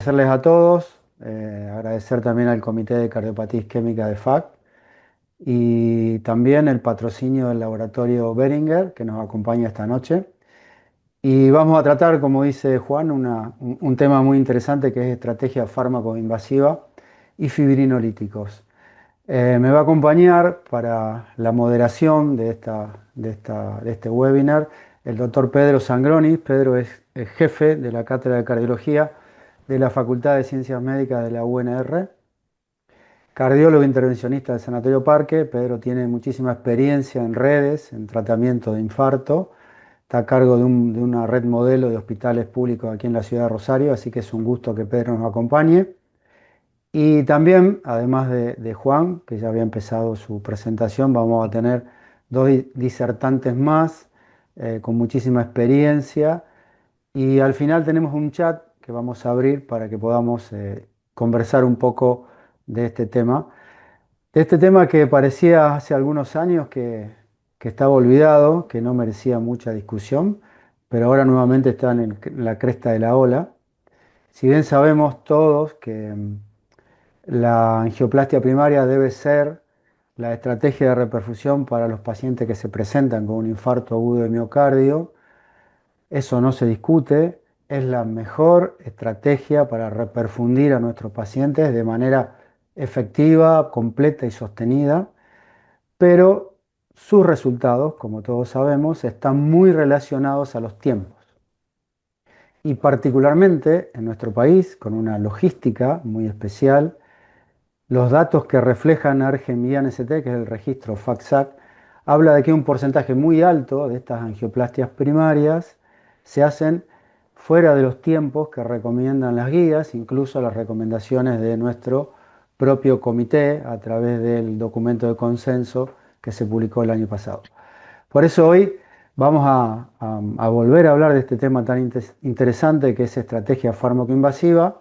Agradecerles a todos, agradecer también al Comité de Cardiopatía Isquémica de FAC y también el patrocinio del laboratorio Beringer que nos acompaña esta noche. Y vamos a tratar, como dice Juan, un tema muy interesante que es estrategia fármaco-invasiva y fibrinolíticos. Me va a acompañar para la moderación de este webinar el doctor Pedro Sangroni. Pedro es jefe de la Cátedra de Cardiología de la Facultad de Ciencias Médicas de la UNR, cardiólogo intervencionista del Sanatorio Parque. Pedro tiene muchísima experiencia en redes, en tratamiento de infarto. Está a cargo de una red modelo de hospitales públicos aquí en la ciudad de Rosario, así que es un gusto que Pedro nos acompañe. Y también, además de Juan, que ya había empezado su presentación, vamos a tener dos disertantes más con muchísima experiencia. Y al final tenemos un chat que vamos a abrir para que podamos conversar un poco de este tema. De este tema que parecía hace algunos años que estaba olvidado, que no merecía mucha discusión, pero ahora nuevamente está en la cresta de la ola. Si bien sabemos todos que la angioplastia primaria debe ser la estrategia de reperfusión para los pacientes que se presentan con un infarto agudo de miocardio, eso no se discute, es la mejor estrategia para reperfundir a nuestros pacientes de manera efectiva, completa y sostenida, pero sus resultados, como todos sabemos, están muy relacionados a los tiempos. Y particularmente en nuestro país, con una logística muy especial, los datos que reflejan ARGE-MIAN-ST, que es el registro FACSAC, habla de que un porcentaje muy alto de estas angioplastias primarias se hacen fuera de los tiempos que recomiendan las guías, incluso las recomendaciones de nuestro propio comité a través del documento de consenso que se publicó el año pasado. Por eso hoy vamos a volver a hablar de este tema tan interesante que es estrategia fármaco-invasiva,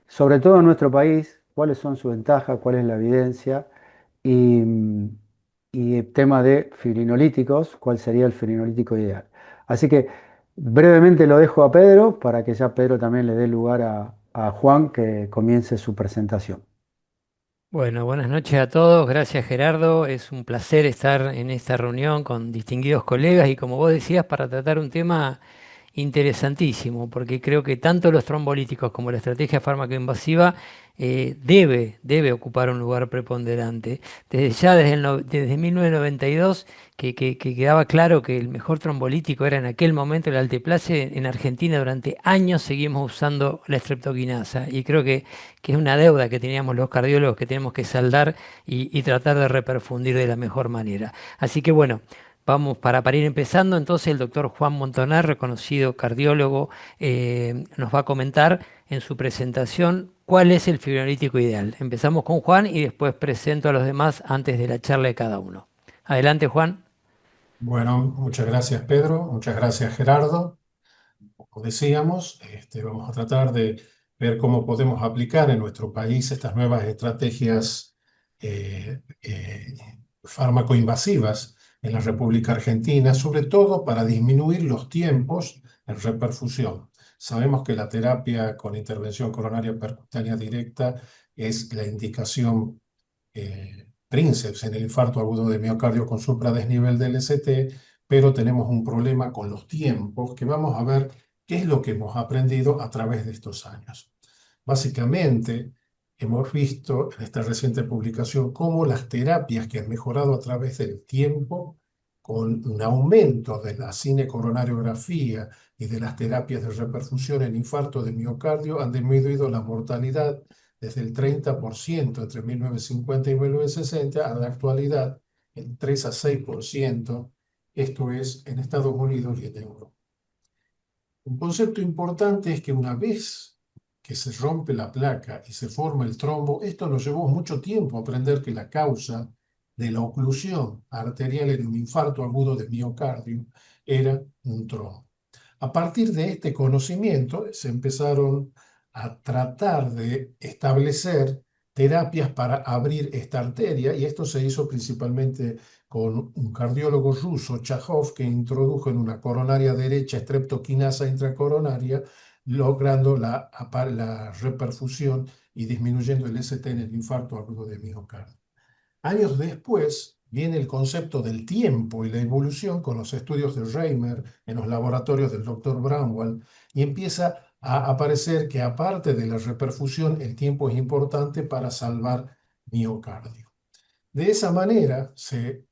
sobre todo en nuestro país, cuáles son sus ventajas, cuál es la evidencia y, y el tema de fibrinolíticos, cuál sería el fibrinolítico ideal. Así que brevemente lo dejo a Pedro para que ya Pedro también le dé lugar a Juan que comience su presentación. Bueno, buenas noches a todos. Gracias, Gerardo. Es un placer estar en esta reunión con distinguidos colegas y, como vos decías, para tratar un tema interesantísimo, porque creo que tanto los trombolíticos como la estrategia fármaco-invasiva debe ocupar un lugar preponderante. Desde 1992, que quedaba claro que el mejor trombolítico era en aquel momento el alteplase. En Argentina durante años seguimos usando la streptokinasa y creo que es una deuda que teníamos los cardiólogos que tenemos que saldar y tratar de reperfundir de la mejor manera. Así que bueno. Vamos, para ir empezando, entonces el doctor Juan Montonar, reconocido cardiólogo, nos va a comentar en su presentación cuál es el fibrinolítico ideal. Empezamos con Juan y después presento a los demás antes de la charla de cada uno. Adelante, Juan. Bueno, muchas gracias Pedro, muchas gracias Gerardo. Como decíamos, vamos a tratar de ver cómo podemos aplicar en nuestro país estas nuevas estrategias fármaco-invasivas en la República Argentina, sobre todo para disminuir los tiempos en reperfusión. Sabemos que la terapia con intervención coronaria percutánea directa es la indicación Princeps en el infarto agudo de miocardio con supradesnivel del ST, pero tenemos un problema con los tiempos que vamos a ver qué es lo que hemos aprendido a través de estos años. Básicamente, hemos visto en esta reciente publicación cómo las terapias que han mejorado a través del tiempo, con un aumento de la cinecoronariografía y de las terapias de reperfusión en infarto de miocardio, han disminuido la mortalidad desde el 30% entre 1950 y 1960 a la actualidad en 3 a 6%, esto es en Estados Unidos y en Europa. Un concepto importante es que una vez que se rompe la placa y se forma el trombo, esto nos llevó mucho tiempo aprender que la causa de la oclusión arterial en un infarto agudo de miocardio era un trombo. A partir de este conocimiento se empezaron a tratar de establecer terapias para abrir esta arteria y esto se hizo principalmente con un cardiólogo ruso, Chajov, que introdujo en una coronaria derecha streptokinasa intracoronaria logrando la reperfusión y disminuyendo el ST en el infarto agudo de miocardio. Años después viene el concepto del tiempo y la evolución con los estudios de Reimer en los laboratorios del Dr. Bramwell, y empieza a aparecer que aparte de la reperfusión, el tiempo es importante para salvar miocardio. De esa manera se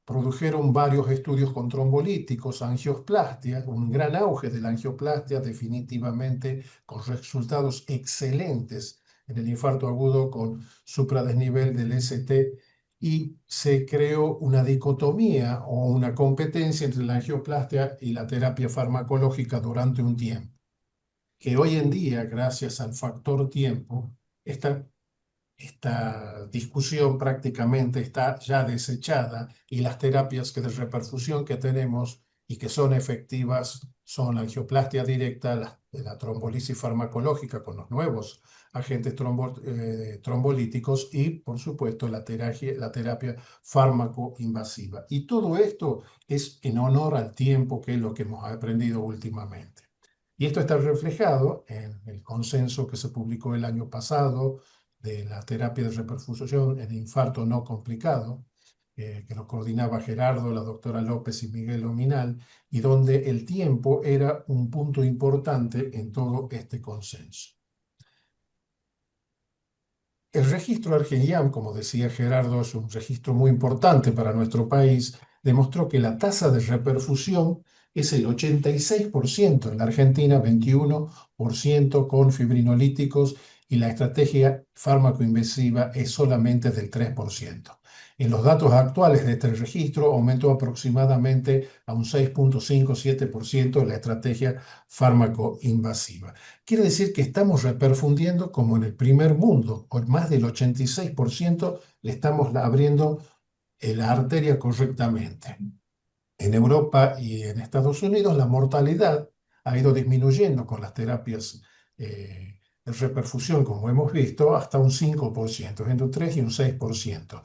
produjeron varios estudios con trombolíticos, angiosplastia, un gran auge de la angioplastia, definitivamente con resultados excelentes en el infarto agudo con supradesnivel del ST, y se creó una dicotomía o una competencia entre la angioplastia y la terapia farmacológica durante un tiempo, que hoy en día, gracias al factor tiempo, esta discusión prácticamente está ya desechada, y las terapias de reperfusión que tenemos y que son efectivas son la angioplastia directa, la trombolisis farmacológica con los nuevos agentes trombolíticos y, por supuesto, la terapia fármaco-invasiva. Y todo esto es en honor al tiempo, que es lo que hemos aprendido últimamente. Y esto está reflejado en el consenso que se publicó el año pasado de la terapia de reperfusión en infarto no complicado, que lo coordinaba Gerardo, la doctora López y Miguel Ominal, y donde el tiempo era un punto importante en todo este consenso. El registro ARGENIAM, como decía Gerardo, es un registro muy importante para nuestro país. Demostró que la tasa de reperfusión es el 86% en la Argentina, 21% con fibrinolíticos, y la estrategia fármaco-invasiva es solamente del 3%. En los datos actuales de este registro aumentó aproximadamente a un 6,5-7% la estrategia fármaco-invasiva. Quiere decir que estamos reperfundiendo como en el primer mundo, con más del 86% le estamos abriendo la arteria correctamente. En Europa y en Estados Unidos la mortalidad ha ido disminuyendo con las terapias de reperfusión, como hemos visto, hasta un 5%, entre un 3 y un 6%.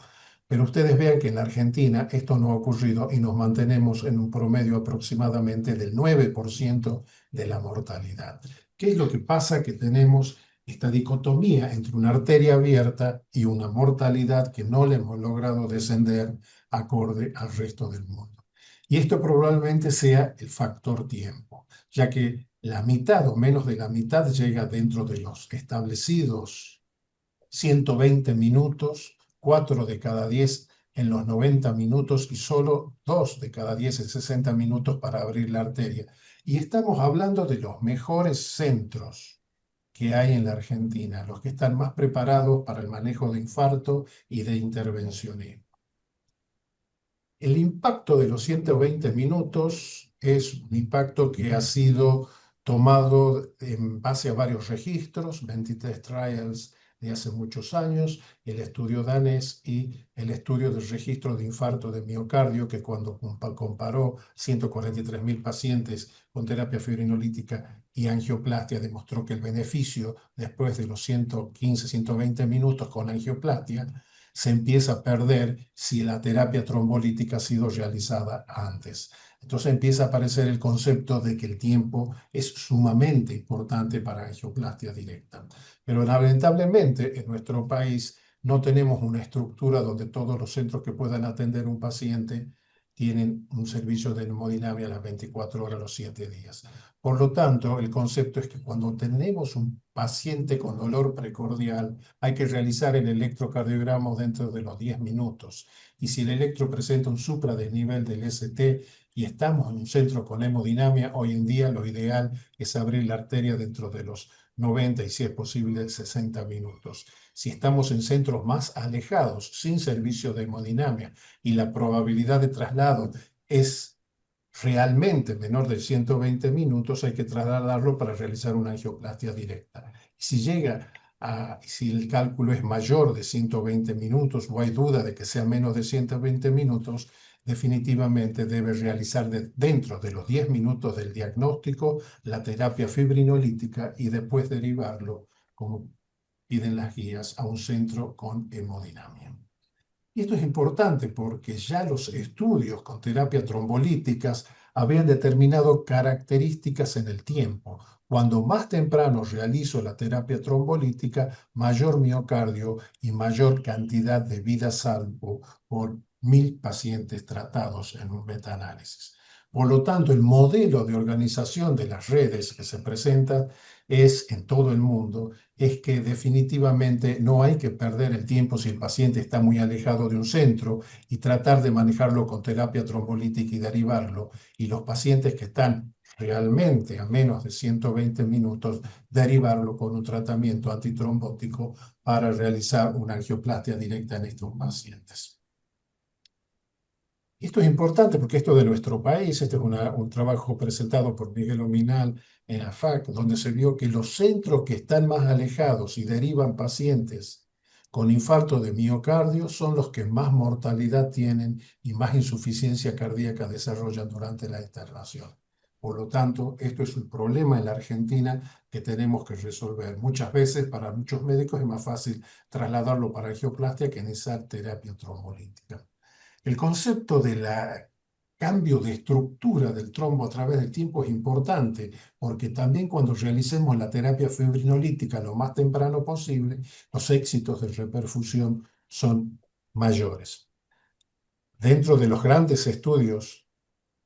Pero ustedes vean que en la Argentina esto no ha ocurrido y nos mantenemos en un promedio aproximadamente del 9% de la mortalidad. ¿Qué es lo que pasa? Que tenemos esta dicotomía entre una arteria abierta y una mortalidad que no le hemos logrado descender acorde al resto del mundo. Y esto probablemente sea el factor tiempo, ya que la mitad o menos de la mitad llega dentro de los establecidos 120 minutos, 4 de cada 10 en los 90 minutos y solo 2 de cada 10 en 60 minutos para abrir la arteria. Y estamos hablando de los mejores centros que hay en la Argentina, los que están más preparados para el manejo de infarto y de intervencionismo. El impacto de los 120 minutos es un impacto que ha sido tomado en base a varios registros, 23 trials de hace muchos años, el estudio danés y el estudio del registro de infarto de miocardio, que cuando comparó 143.000 pacientes con terapia fibrinolítica y angioplastia, demostró que el beneficio después de los 115-120 minutos con angioplastia se empieza a perder si la terapia trombolítica ha sido realizada antes. Entonces empieza a aparecer el concepto de que el tiempo es sumamente importante para angioplastia directa. Pero lamentablemente en nuestro país no tenemos una estructura donde todos los centros que puedan atender un paciente tienen un servicio de hemodinamia a las 24 horas, los 7 días. Por lo tanto, el concepto es que cuando tenemos un paciente con dolor precordial, hay que realizar el electrocardiograma dentro de los 10 minutos. Y si el electro presenta un supradesnivel del ST y estamos en un centro con hemodinamia, hoy en día lo ideal es abrir la arteria dentro de los 90 y, si es posible, 60 minutos. Si estamos en centros más alejados, sin servicio de hemodinamia, y la probabilidad de traslado es realmente menor de 120 minutos, hay que trasladarlo para realizar una angioplastia directa. Si el cálculo es mayor de 120 minutos o hay duda de que sea menos de 120 minutos, definitivamente debe realizar dentro de los 10 minutos del diagnóstico la terapia fibrinolítica y después derivarlo, como piden las guías, a un centro con hemodinamia. Y esto es importante porque ya los estudios con terapia trombolíticas habían determinado características en el tiempo. Cuando más temprano realizo la terapia trombolítica, mayor miocardio y mayor cantidad de vida salvo por 1.000 pacientes tratados en un metaanálisis. Por lo tanto, el modelo de organización de las redes que se presenta es en todo el mundo, es que definitivamente no hay que perder el tiempo si el paciente está muy alejado de un centro y tratar de manejarlo con terapia trombolítica y derivarlo. Y los pacientes que están realmente a menos de 120 minutos, derivarlo con un tratamiento antitrombótico para realizar una angioplastia directa en estos pacientes. Esto es importante porque esto de nuestro país, este es un trabajo presentado por Miguel Ominal en AFAC, donde se vio que los centros que están más alejados y derivan pacientes con infarto de miocardio son los que más mortalidad tienen y más insuficiencia cardíaca desarrollan durante la internación. Por lo tanto, esto es un problema en la Argentina que tenemos que resolver. Muchas veces para muchos médicos es más fácil trasladarlo para angioplastia que iniciar terapia trombolítica. El concepto del cambio de estructura del trombo a través del tiempo es importante, porque también cuando realicemos la terapia fibrinolítica lo más temprano posible, los éxitos de reperfusión son mayores. Dentro de los grandes estudios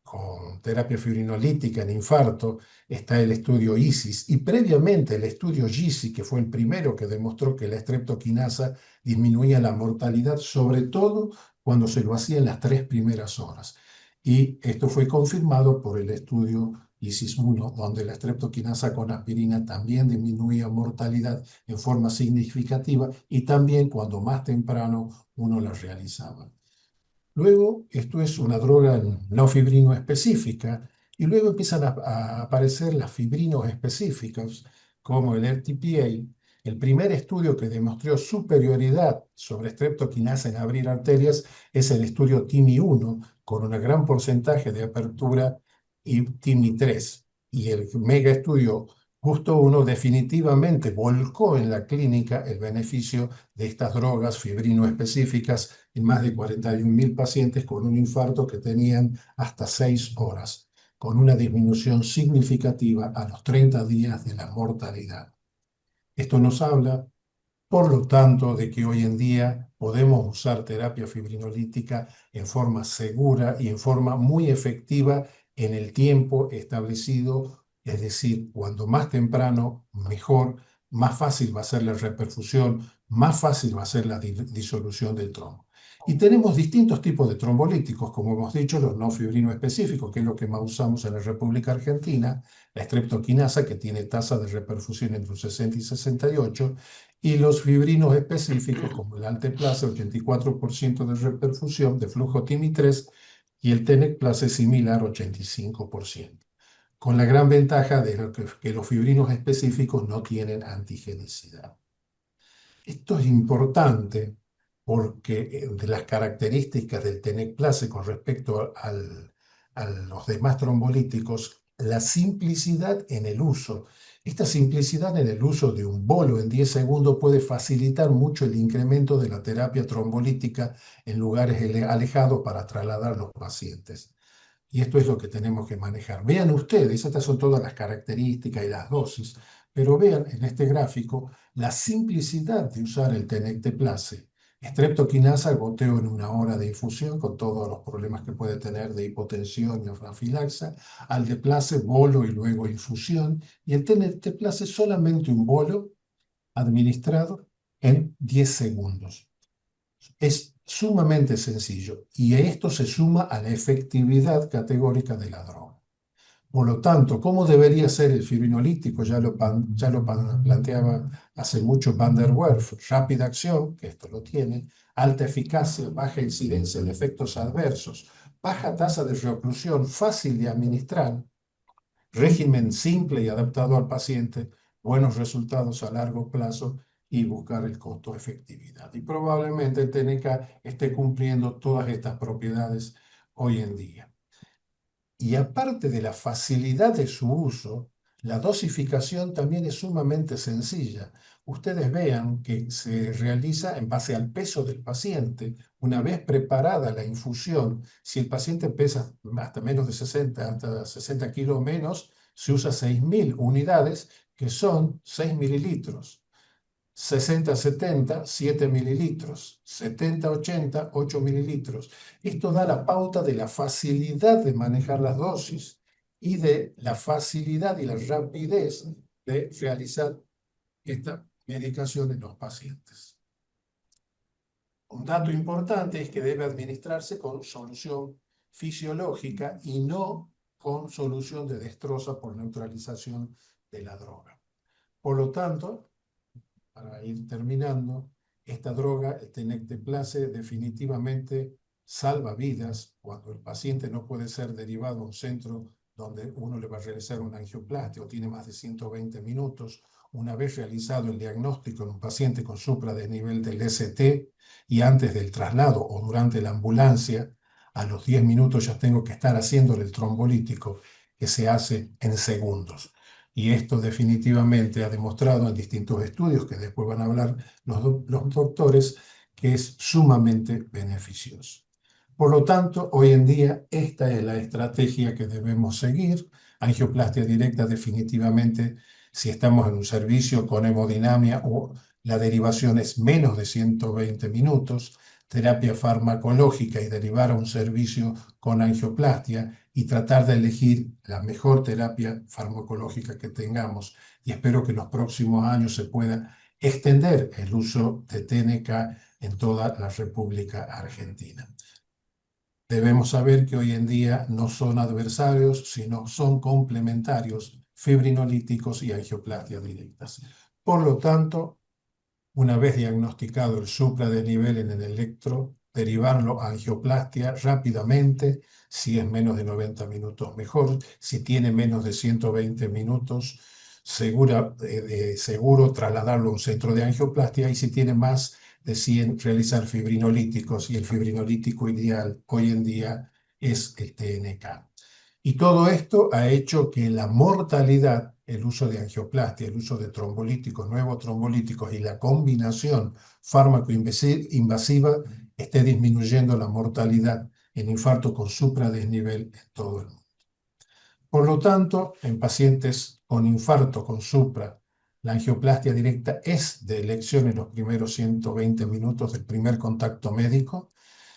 con terapia fibrinolítica en infarto está el estudio ISIS y previamente el estudio GISI, que fue el primero que demostró que la streptokinasa disminuía la mortalidad, sobre todo cuando se lo hacía en las 3 primeras horas. Y esto fue confirmado por el estudio ISIS-1, donde la streptokinasa con aspirina también disminuía mortalidad en forma significativa y también cuando más temprano uno la realizaba. Luego, esto es una droga no fibrino específica, y luego empiezan a aparecer las fibrinos específicas, como el RTPA. El primer estudio que demostró superioridad sobre streptokinasa en abrir arterias es el estudio TIMI-1, con un gran porcentaje de apertura, y TIMI-3. Y el mega estudio Justo 1 definitivamente volcó en la clínica el beneficio de estas drogas fibrino específicas en más de 41.000 pacientes con un infarto que tenían hasta 6 horas, con una disminución significativa a los 30 días de la mortalidad. Esto nos habla, por lo tanto, de que hoy en día podemos usar terapia fibrinolítica en forma segura y en forma muy efectiva en el tiempo establecido, es decir, cuando más temprano, mejor, más fácil va a ser la reperfusión, más fácil va a ser la disolución del trombo. Y tenemos distintos tipos de trombolíticos, como hemos dicho, los no fibrino específicos, que es lo que más usamos en la República Argentina, la streptokinasa, que tiene tasa de reperfusión entre un 60 y 68, y los fibrinos específicos, como el Alteplase, 84% de reperfusión de flujo TIMI-3, y el Tenecplase similar, 85%, con la gran ventaja de que los fibrinos específicos no tienen antigenicidad. Esto es importante porque de las características del Tenecplase con respecto a los demás trombolíticos, la simplicidad en el uso. Esta simplicidad en el uso de un bolo en 10 segundos puede facilitar mucho el incremento de la terapia trombolítica en lugares alejados para trasladar a los pacientes. Y esto es lo que tenemos que manejar. Vean ustedes, estas son todas las características y las dosis, pero vean en este gráfico la simplicidad de usar el Tenecteplase. Streptokinasa, goteo en 1 hora de infusión con todos los problemas que puede tener de hipotensión y anfilaxia. Alteplase, bolo y luego infusión. Y el Tenecteplase, solamente un bolo administrado en 10 segundos. Es sumamente sencillo y esto se suma a la efectividad categórica de la droga. Por lo tanto, ¿cómo debería ser el fibrinolítico? Ya lo planteaba hace mucho Van der Werf. Rápida acción, que esto lo tiene, alta eficacia, baja incidencia de efectos adversos, baja tasa de reoclusión, fácil de administrar, régimen simple y adaptado al paciente, buenos resultados a largo plazo y buscar el costo-efectividad. Y probablemente el TNK esté cumpliendo todas estas propiedades hoy en día. Y aparte de la facilidad de su uso, la dosificación también es sumamente sencilla. Ustedes vean que se realiza en base al peso del paciente. Una vez preparada la infusión, si el paciente pesa hasta menos de 60, hasta 60 kilos menos, se usa 6.000 unidades, que son 6 mililitros. 60-70, 7 mililitros. 70-80, 8 mililitros. Esto da la pauta de la facilidad de manejar las dosis y de la facilidad y la rapidez de realizar esta medicación en los pacientes. Un dato importante es que debe administrarse con solución fisiológica y no con solución de destroza por neutralización de la droga. Por lo tanto, para ir terminando, esta droga, el tenecteplase, definitivamente salva vidas cuando el paciente no puede ser derivado a un centro donde uno le va a realizar una angioplastia o tiene más de 120 minutos. Una vez realizado el diagnóstico en un paciente con supradesnivel del ST y antes del traslado o durante la ambulancia, a los 10 minutos ya tengo que estar haciéndole el trombolítico, que se hace en segundos. Y esto definitivamente ha demostrado en distintos estudios, que después van a hablar los doctores, que es sumamente beneficioso. Por lo tanto, hoy en día esta es la estrategia que debemos seguir. Angioplastia directa definitivamente, si estamos en un servicio con hemodinamia o la derivación es menos de 120 minutos, terapia farmacológica y derivar a un servicio con angioplastia y tratar de elegir la mejor terapia farmacológica que tengamos. Y espero que en los próximos años se pueda extender el uso de TNK en toda la República Argentina. Debemos saber que hoy en día no son adversarios, sino son complementarios, fibrinolíticos y angioplastia directas. Por lo tanto, una vez diagnosticado el supradesnivel en el electro, derivarlo a angioplastia rápidamente, si es menos de 90 minutos mejor, si tiene menos de 120 minutos, seguro trasladarlo a un centro de angioplastia, y si tiene más de 100, realizar fibrinolíticos, y el fibrinolítico ideal hoy en día es el TNK. Y todo esto ha hecho que la mortalidad, el uso de angioplastia, el uso de trombolíticos, nuevos trombolíticos y la combinación fármaco-invasiva esté disminuyendo la mortalidad en infarto con supradesnivel en todo el mundo. Por lo tanto, en pacientes con infarto con supra, la angioplastia directa es de elección en los primeros 120 minutos del primer contacto médico.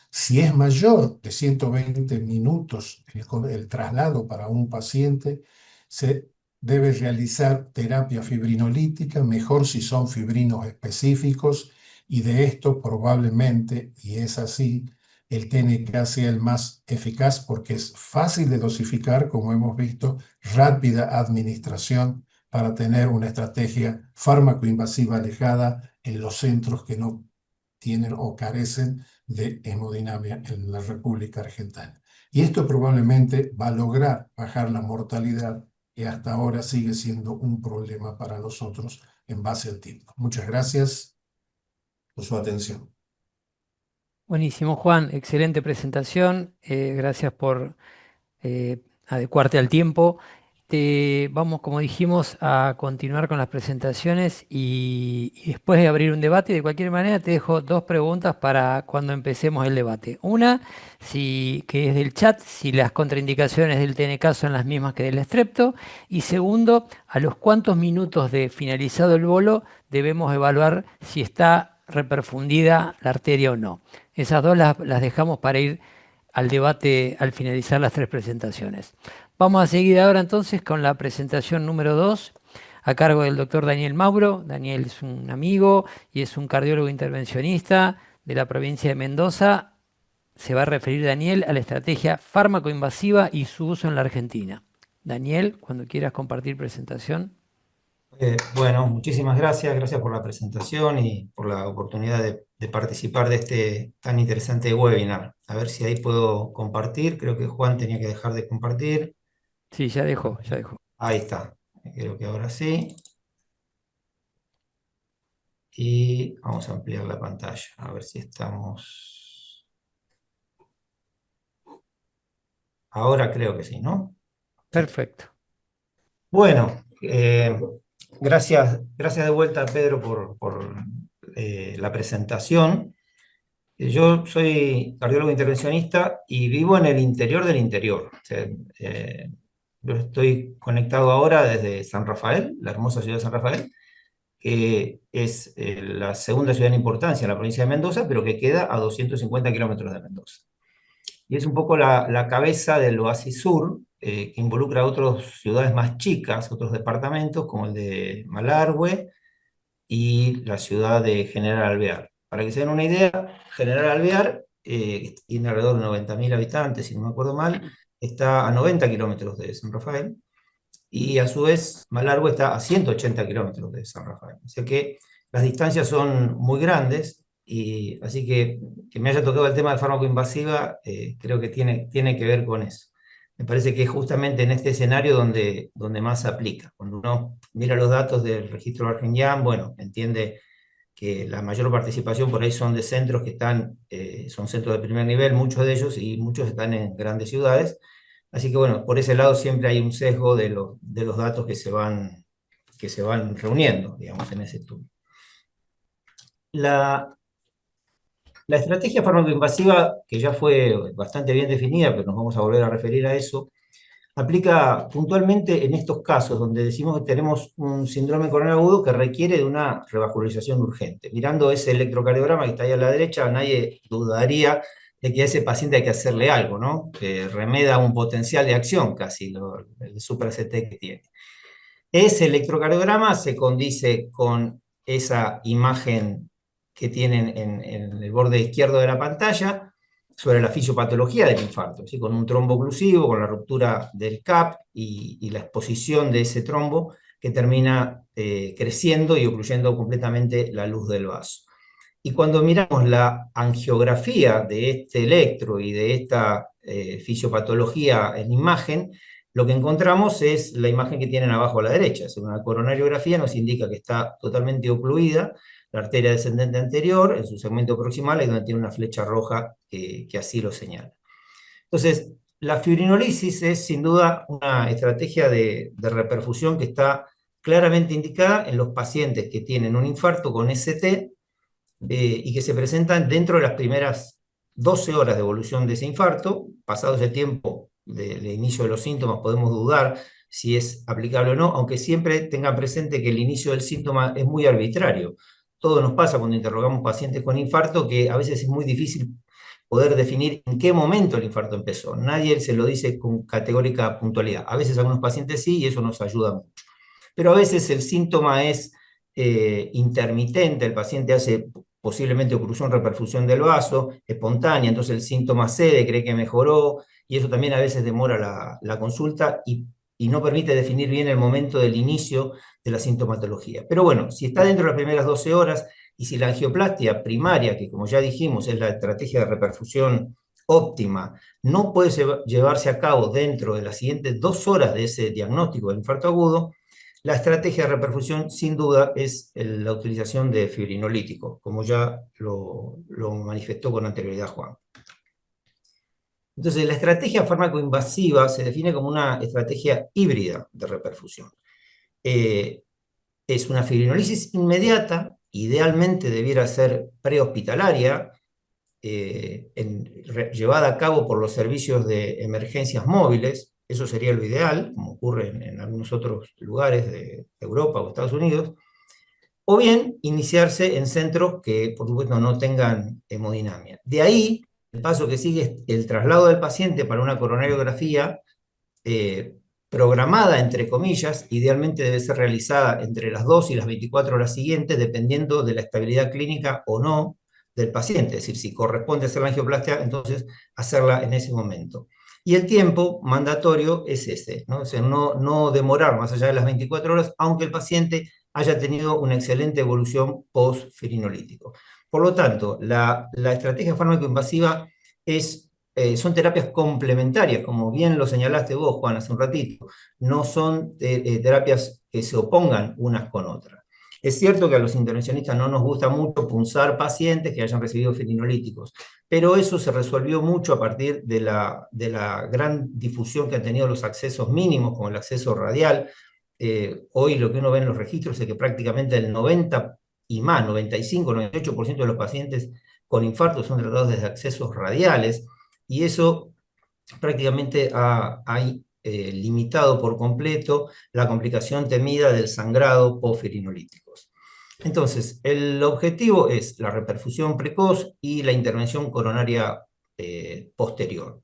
Si es mayor de 120 minutos el traslado para un paciente, se debe realizar terapia fibrinolítica, mejor si son fibrinos específicos, y de esto probablemente, y es así, el TNK sea el más eficaz porque es fácil de dosificar, como hemos visto, rápida administración para tener una estrategia fármaco-invasiva alejada en los centros que no tienen o carecen de hemodinamia en la República Argentina. Y esto probablemente va a lograr bajar la mortalidad, que hasta ahora sigue siendo un problema para nosotros en base al tiempo. Muchas gracias por su atención. Buenísimo, Juan, excelente presentación. Gracias por adecuarte al tiempo. Vamos, como dijimos, a continuar con las presentaciones y después de abrir un debate. De cualquier manera, te dejo dos preguntas para cuando empecemos el debate. Una, que es del chat, si las contraindicaciones del TNK son las mismas que del estrepto. Y segundo, a los cuántos minutos de finalizado el bolo debemos evaluar si está reperfundida la arteria o no. Esas dos las dejamos para ir al debate al finalizar las tres presentaciones. Vamos a seguir ahora entonces con la presentación número 2 a cargo del doctor Daniel Mauro. Daniel es un amigo y es un cardiólogo intervencionista de la provincia de Mendoza. Se va a referir Daniel a la estrategia fármaco-invasiva y su uso en la Argentina. Daniel, cuando quieras compartir presentación. Bueno, muchísimas gracias, gracias por la presentación y por la oportunidad de participar de este tan interesante webinar. A ver si ahí puedo compartir, creo que Juan tenía que dejar de compartir. Sí, ya dejó, ya dejó. Ahí está, creo que ahora sí. Y vamos a ampliar la pantalla, a ver si estamos... Ahora creo que sí, ¿no? Sí. Perfecto. Bueno, gracias de vuelta, Pedro, por la presentación. Yo soy cardiólogo intervencionista y vivo en el interior del interior. O sea, Yo estoy conectado ahora desde San Rafael, la hermosa ciudad de San Rafael, que es la segunda ciudad en importancia en la provincia de Mendoza, pero que queda a 250 kilómetros de Mendoza. Y es un poco la cabeza del Oasis Sur, que involucra a otras ciudades más chicas, otros departamentos, como el de Malargüe y la ciudad de General Alvear. Para que se den una idea, General Alvear tiene alrededor de 90.000 habitantes, si no me acuerdo mal, está a 90 kilómetros de San Rafael, y a su vez Malargüe está a 180 kilómetros de San Rafael. O sea que las distancias son muy grandes, y así que me haya tocado el tema de fármaco invasiva, creo que tiene que ver con eso. Me parece que es justamente en este escenario donde más se aplica. Cuando uno mira los datos del registro Argenyan, bueno, entiende que la mayor participación por ahí son de centros que son centros de primer nivel, muchos de ellos, y muchos están en grandes ciudades. Así que bueno, por ese lado siempre hay un sesgo de los datos que se van reuniendo, digamos, en ese estudio. La estrategia fármaco-invasiva, que ya fue bastante bien definida, pero nos vamos a volver a referir a eso, aplica puntualmente en estos casos donde decimos que tenemos un síndrome coronario agudo que requiere de una revascularización urgente. Mirando ese electrocardiograma que está ahí a la derecha, nadie dudaría de que a ese paciente hay que hacerle algo, ¿no? Que remeda un potencial de acción casi, el super CT que tiene. Ese electrocardiograma se condice con esa imagen que tienen en el borde izquierdo de la pantalla sobre la fisiopatología del infarto, ¿sí? Con un trombo oclusivo, con la ruptura del CAP y la exposición de ese trombo que termina creciendo y ocluyendo completamente la luz del vaso. Y cuando miramos la angiografía de este electro y de esta fisiopatología en imagen, lo que encontramos es la imagen que tienen abajo a la derecha. Es una coronariografía, nos indica que está totalmente ocluida la arteria descendente anterior, en su segmento proximal, es donde tiene una flecha roja que así lo señala. Entonces, la fibrinolisis es sin duda una estrategia de reperfusión que está claramente indicada en los pacientes que tienen un infarto con ST y que se presentan dentro de las primeras 12 horas de evolución de ese infarto. Pasado ese tiempo de inicio de los síntomas podemos dudar si es aplicable o no, aunque siempre tengan presente que el inicio del síntoma es muy arbitrario. Todo nos pasa cuando interrogamos pacientes con infarto, que a veces es muy difícil poder definir en qué momento el infarto empezó. Nadie se lo dice con categórica puntualidad. A veces algunos pacientes sí, y eso nos ayuda mucho. Pero a veces el síntoma es intermitente, el paciente hace posiblemente oclusión, reperfusión del vaso, espontánea, entonces el síntoma cede, cree que mejoró, y eso también a veces demora la consulta y no permite definir bien el momento del inicio de la sintomatología. Pero bueno, si está dentro de las primeras 12 horas, y si la angioplastia primaria, que como ya dijimos es la estrategia de reperfusión óptima, no puede llevarse a cabo dentro de las siguientes 2 horas de ese diagnóstico de infarto agudo, la estrategia de reperfusión, sin duda, es la utilización de fibrinolíticos, como ya lo manifestó con anterioridad Juan. Entonces, la estrategia fármaco-invasiva se define como una estrategia híbrida de reperfusión. Es una fibrinolisis inmediata, idealmente debiera ser prehospitalaria, llevada a cabo por los servicios de emergencias móviles. Eso sería lo ideal, como ocurre en algunos otros lugares de Europa o Estados Unidos, o bien iniciarse en centros que, por supuesto, no tengan hemodinamia. De ahí, el paso que sigue es el traslado del paciente para una coronariografía programada, entre comillas, idealmente debe ser realizada entre las 2 y las 24 horas siguientes, dependiendo de la estabilidad clínica o no del paciente. Es decir, si corresponde hacer la angioplastia, entonces hacerla en ese momento. Y el tiempo mandatorio es ese, ¿no? O sea, no demorar más allá de las 24 horas, aunque el paciente haya tenido una excelente evolución post-fibrinolítico. Por lo tanto, la estrategia fármaco-invasiva son terapias complementarias, como bien lo señalaste vos, Juan, hace un ratito. No son terapias que se opongan unas con otras. Es cierto que a los intervencionistas no nos gusta mucho punzar pacientes que hayan recibido fibrinolíticos, pero eso se resolvió mucho a partir de la gran difusión que han tenido los accesos mínimos, como el acceso radial. Hoy lo que uno ve en los registros es que prácticamente el 90 y más, 95, 98% de los pacientes con infarto son tratados desde accesos radiales, y eso prácticamente ha limitado por completo la complicación temida del sangrado post-ferinolíticos. Entonces, el objetivo es la reperfusión precoz y la intervención coronaria posterior.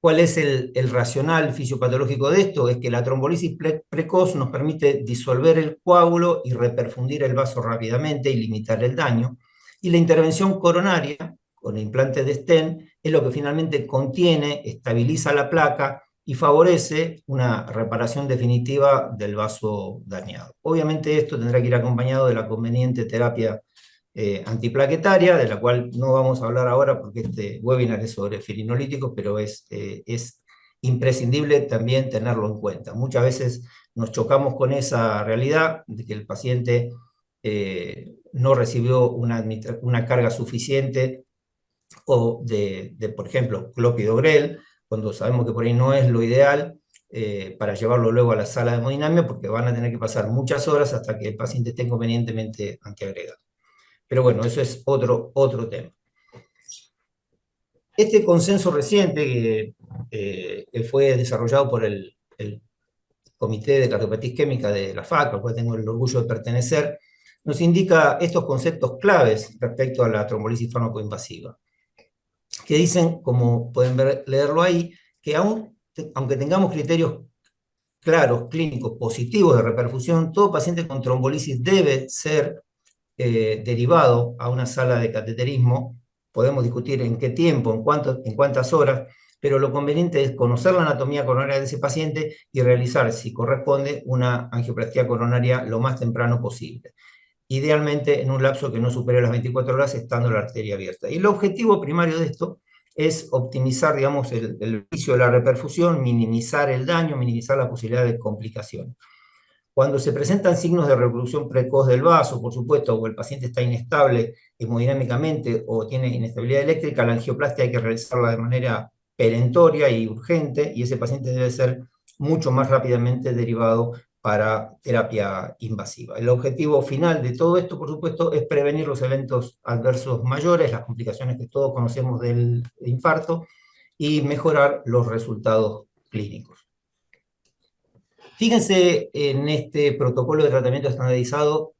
¿Cuál es el racional fisiopatológico de esto? Es que la trombolisis precoz nos permite disolver el coágulo y reperfundir el vaso rápidamente y limitar el daño. Y la intervención coronaria, con implante de stent, es lo que finalmente contiene, estabiliza la placa y favorece una reparación definitiva del vaso dañado. Obviamente esto tendrá que ir acompañado de la conveniente terapia antiplaquetaria, de la cual no vamos a hablar ahora porque este webinar es sobre ferinolíticos, pero es imprescindible también tenerlo en cuenta. Muchas veces nos chocamos con esa realidad de que el paciente no recibió una carga suficiente o por ejemplo, clopidogrel, cuando sabemos que por ahí no es lo ideal, para llevarlo luego a la sala de hemodinamia, porque van a tener que pasar muchas horas hasta que el paciente esté convenientemente antiagregado. Pero bueno, eso es otro tema. Este consenso reciente que fue desarrollado por el Comité de Cardiopatía Isquémica de la FAC, al cual tengo el orgullo de pertenecer, nos indica estos conceptos claves respecto a la trombolisis fármacoinvasiva, que dicen, como pueden leerlo ahí, que aunque tengamos criterios claros, clínicos, positivos de reperfusión, todo paciente con trombolisis debe ser derivado a una sala de cateterismo. Podemos discutir en qué tiempo, en cuántas horas, pero lo conveniente es conocer la anatomía coronaria de ese paciente y realizar, si corresponde, una angioplastia coronaria lo más temprano posible. Idealmente en un lapso que no supere las 24 horas, estando la arteria abierta. Y el objetivo primario de esto es optimizar, digamos, el beneficio de la reperfusión, minimizar el daño, minimizar la posibilidad de complicaciones. Cuando se presentan signos de reproducción precoz del vaso, por supuesto, o el paciente está inestable hemodinámicamente o tiene inestabilidad eléctrica, la angioplastia hay que realizarla de manera perentoria y urgente, y ese paciente debe ser mucho más rápidamente derivado para terapia invasiva. El objetivo final de todo esto, por supuesto, es prevenir los eventos adversos mayores, las complicaciones que todos conocemos del infarto, y mejorar los resultados clínicos. Fíjense en este protocolo de tratamiento estandarizado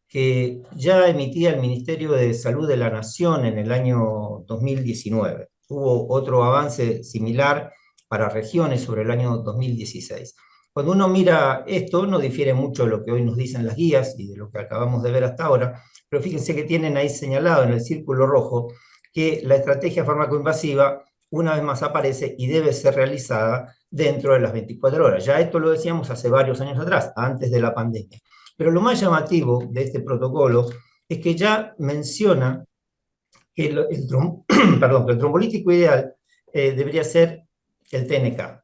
que ya emitía el Ministerio de Salud de la Nación en el año 2019. Hubo otro avance similar para regiones sobre el año 2016. Cuando uno mira esto, no difiere mucho de lo que hoy nos dicen las guías y de lo que acabamos de ver hasta ahora, pero fíjense que tienen ahí señalado en el círculo rojo que la estrategia farmacoinvasiva una vez más aparece y debe ser realizada dentro de las 24 horas. Ya esto lo decíamos hace varios años atrás, antes de la pandemia. Pero lo más llamativo de este protocolo es que ya menciona que el trombolítico ideal debería ser el TNK.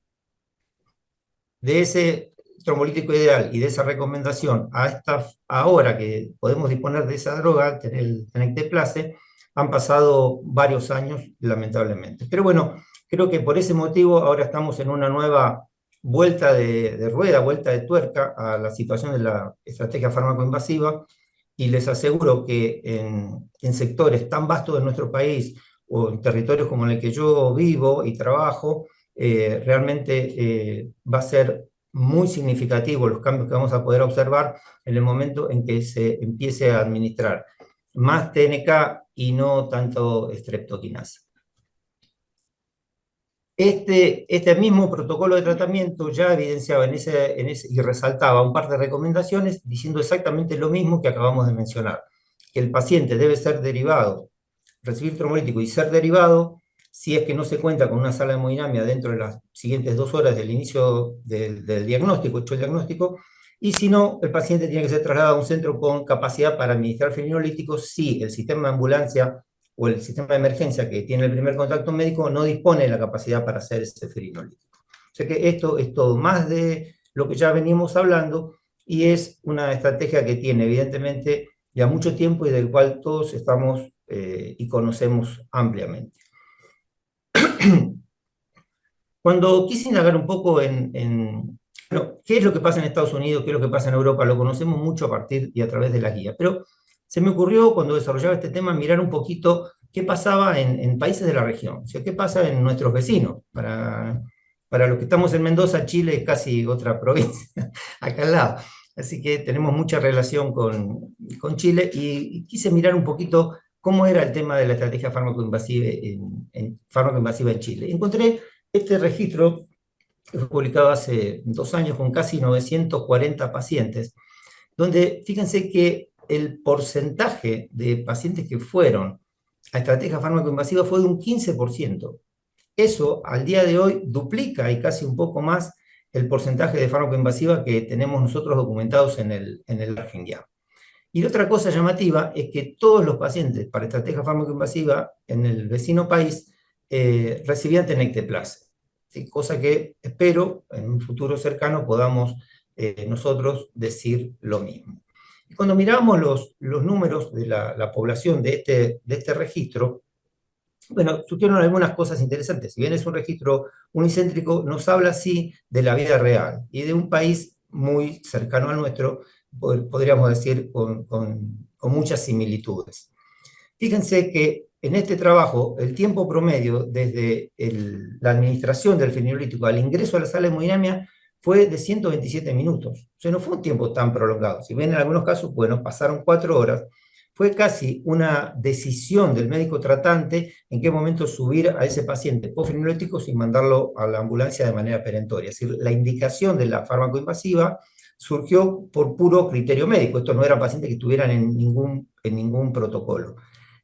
De ese trombolítico ideal y de esa recomendación hasta ahora que podemos disponer de esa droga, el tenecteplase, han pasado varios años, lamentablemente. Pero bueno, creo que por ese motivo ahora estamos en una nueva vuelta de rueda, vuelta de tuerca a la situación de la estrategia farmacoinvasiva, y les aseguro que en sectores tan vastos de nuestro país o en territorios como en el que yo vivo y trabajo, realmente va a ser muy significativo los cambios que vamos a poder observar en el momento en que se empiece a administrar más TNK y no tanto streptokinasa. Este mismo protocolo de tratamiento ya evidenciaba y resaltaba un par de recomendaciones diciendo exactamente lo mismo que acabamos de mencionar, que el paciente debe ser derivado, recibir trombólítico y ser derivado si es que no se cuenta con una sala de hemodinamia dentro de las siguientes 2 horas del inicio del diagnóstico, hecho el diagnóstico, y si no, el paciente tiene que ser trasladado a un centro con capacidad para administrar ferinolíticos si el sistema de ambulancia o el sistema de emergencia que tiene el primer contacto médico no dispone de la capacidad para hacer ese ferinolítico. O sea que esto es todo más de lo que ya venimos hablando, y es una estrategia que tiene evidentemente ya mucho tiempo y del cual todos estamos y conocemos ampliamente. Cuando quise indagar un poco bueno, qué es lo que pasa en Estados Unidos, qué es lo que pasa en Europa, lo conocemos mucho a partir y a través de las guías, pero se me ocurrió cuando desarrollaba este tema mirar un poquito qué pasaba en países de la región, o sea, qué pasa en nuestros vecinos, para Para los que estamos en Mendoza, Chile es casi otra provincia, acá al lado. Así que tenemos mucha relación con Chile y quise mirar un poquito cómo era el tema de la estrategia fármaco-invasiva fármaco-invasiva en Chile. Encontré este registro que fue publicado hace 2 años con casi 940 pacientes, donde fíjense que el porcentaje de pacientes que fueron a estrategia fármaco-invasiva fue de un 15%. Eso al día de hoy duplica y casi un poco más el porcentaje de fármaco invasiva que tenemos nosotros documentados en el Argenguián. Y otra cosa llamativa es que todos los pacientes para estrategia fármaco invasiva en el vecino país recibían tenecteplase, ¿sí? Cosa que espero en un futuro cercano podamos nosotros decir lo mismo. Y cuando miramos los números de la población de este registro, bueno, surgieron algunas cosas interesantes. Si bien es un registro unicéntrico, nos habla sí de la vida real y de un país muy cercano al nuestro, podríamos decir, con muchas similitudes. Fíjense que en este trabajo, el tiempo promedio desde la administración del fenilolítico al ingreso a la sala de hemodinamia fue de 127 minutos. O sea, no fue un tiempo tan prolongado. Si bien en algunos casos, bueno, pasaron 4 horas, fue casi una decisión del médico tratante en qué momento subir a ese paciente post-fenilolítico sin mandarlo a la ambulancia de manera perentoria. Es decir, la indicación de la fármaco-invasiva surgió por puro criterio médico. Estos no eran pacientes que estuvieran en ningún protocolo.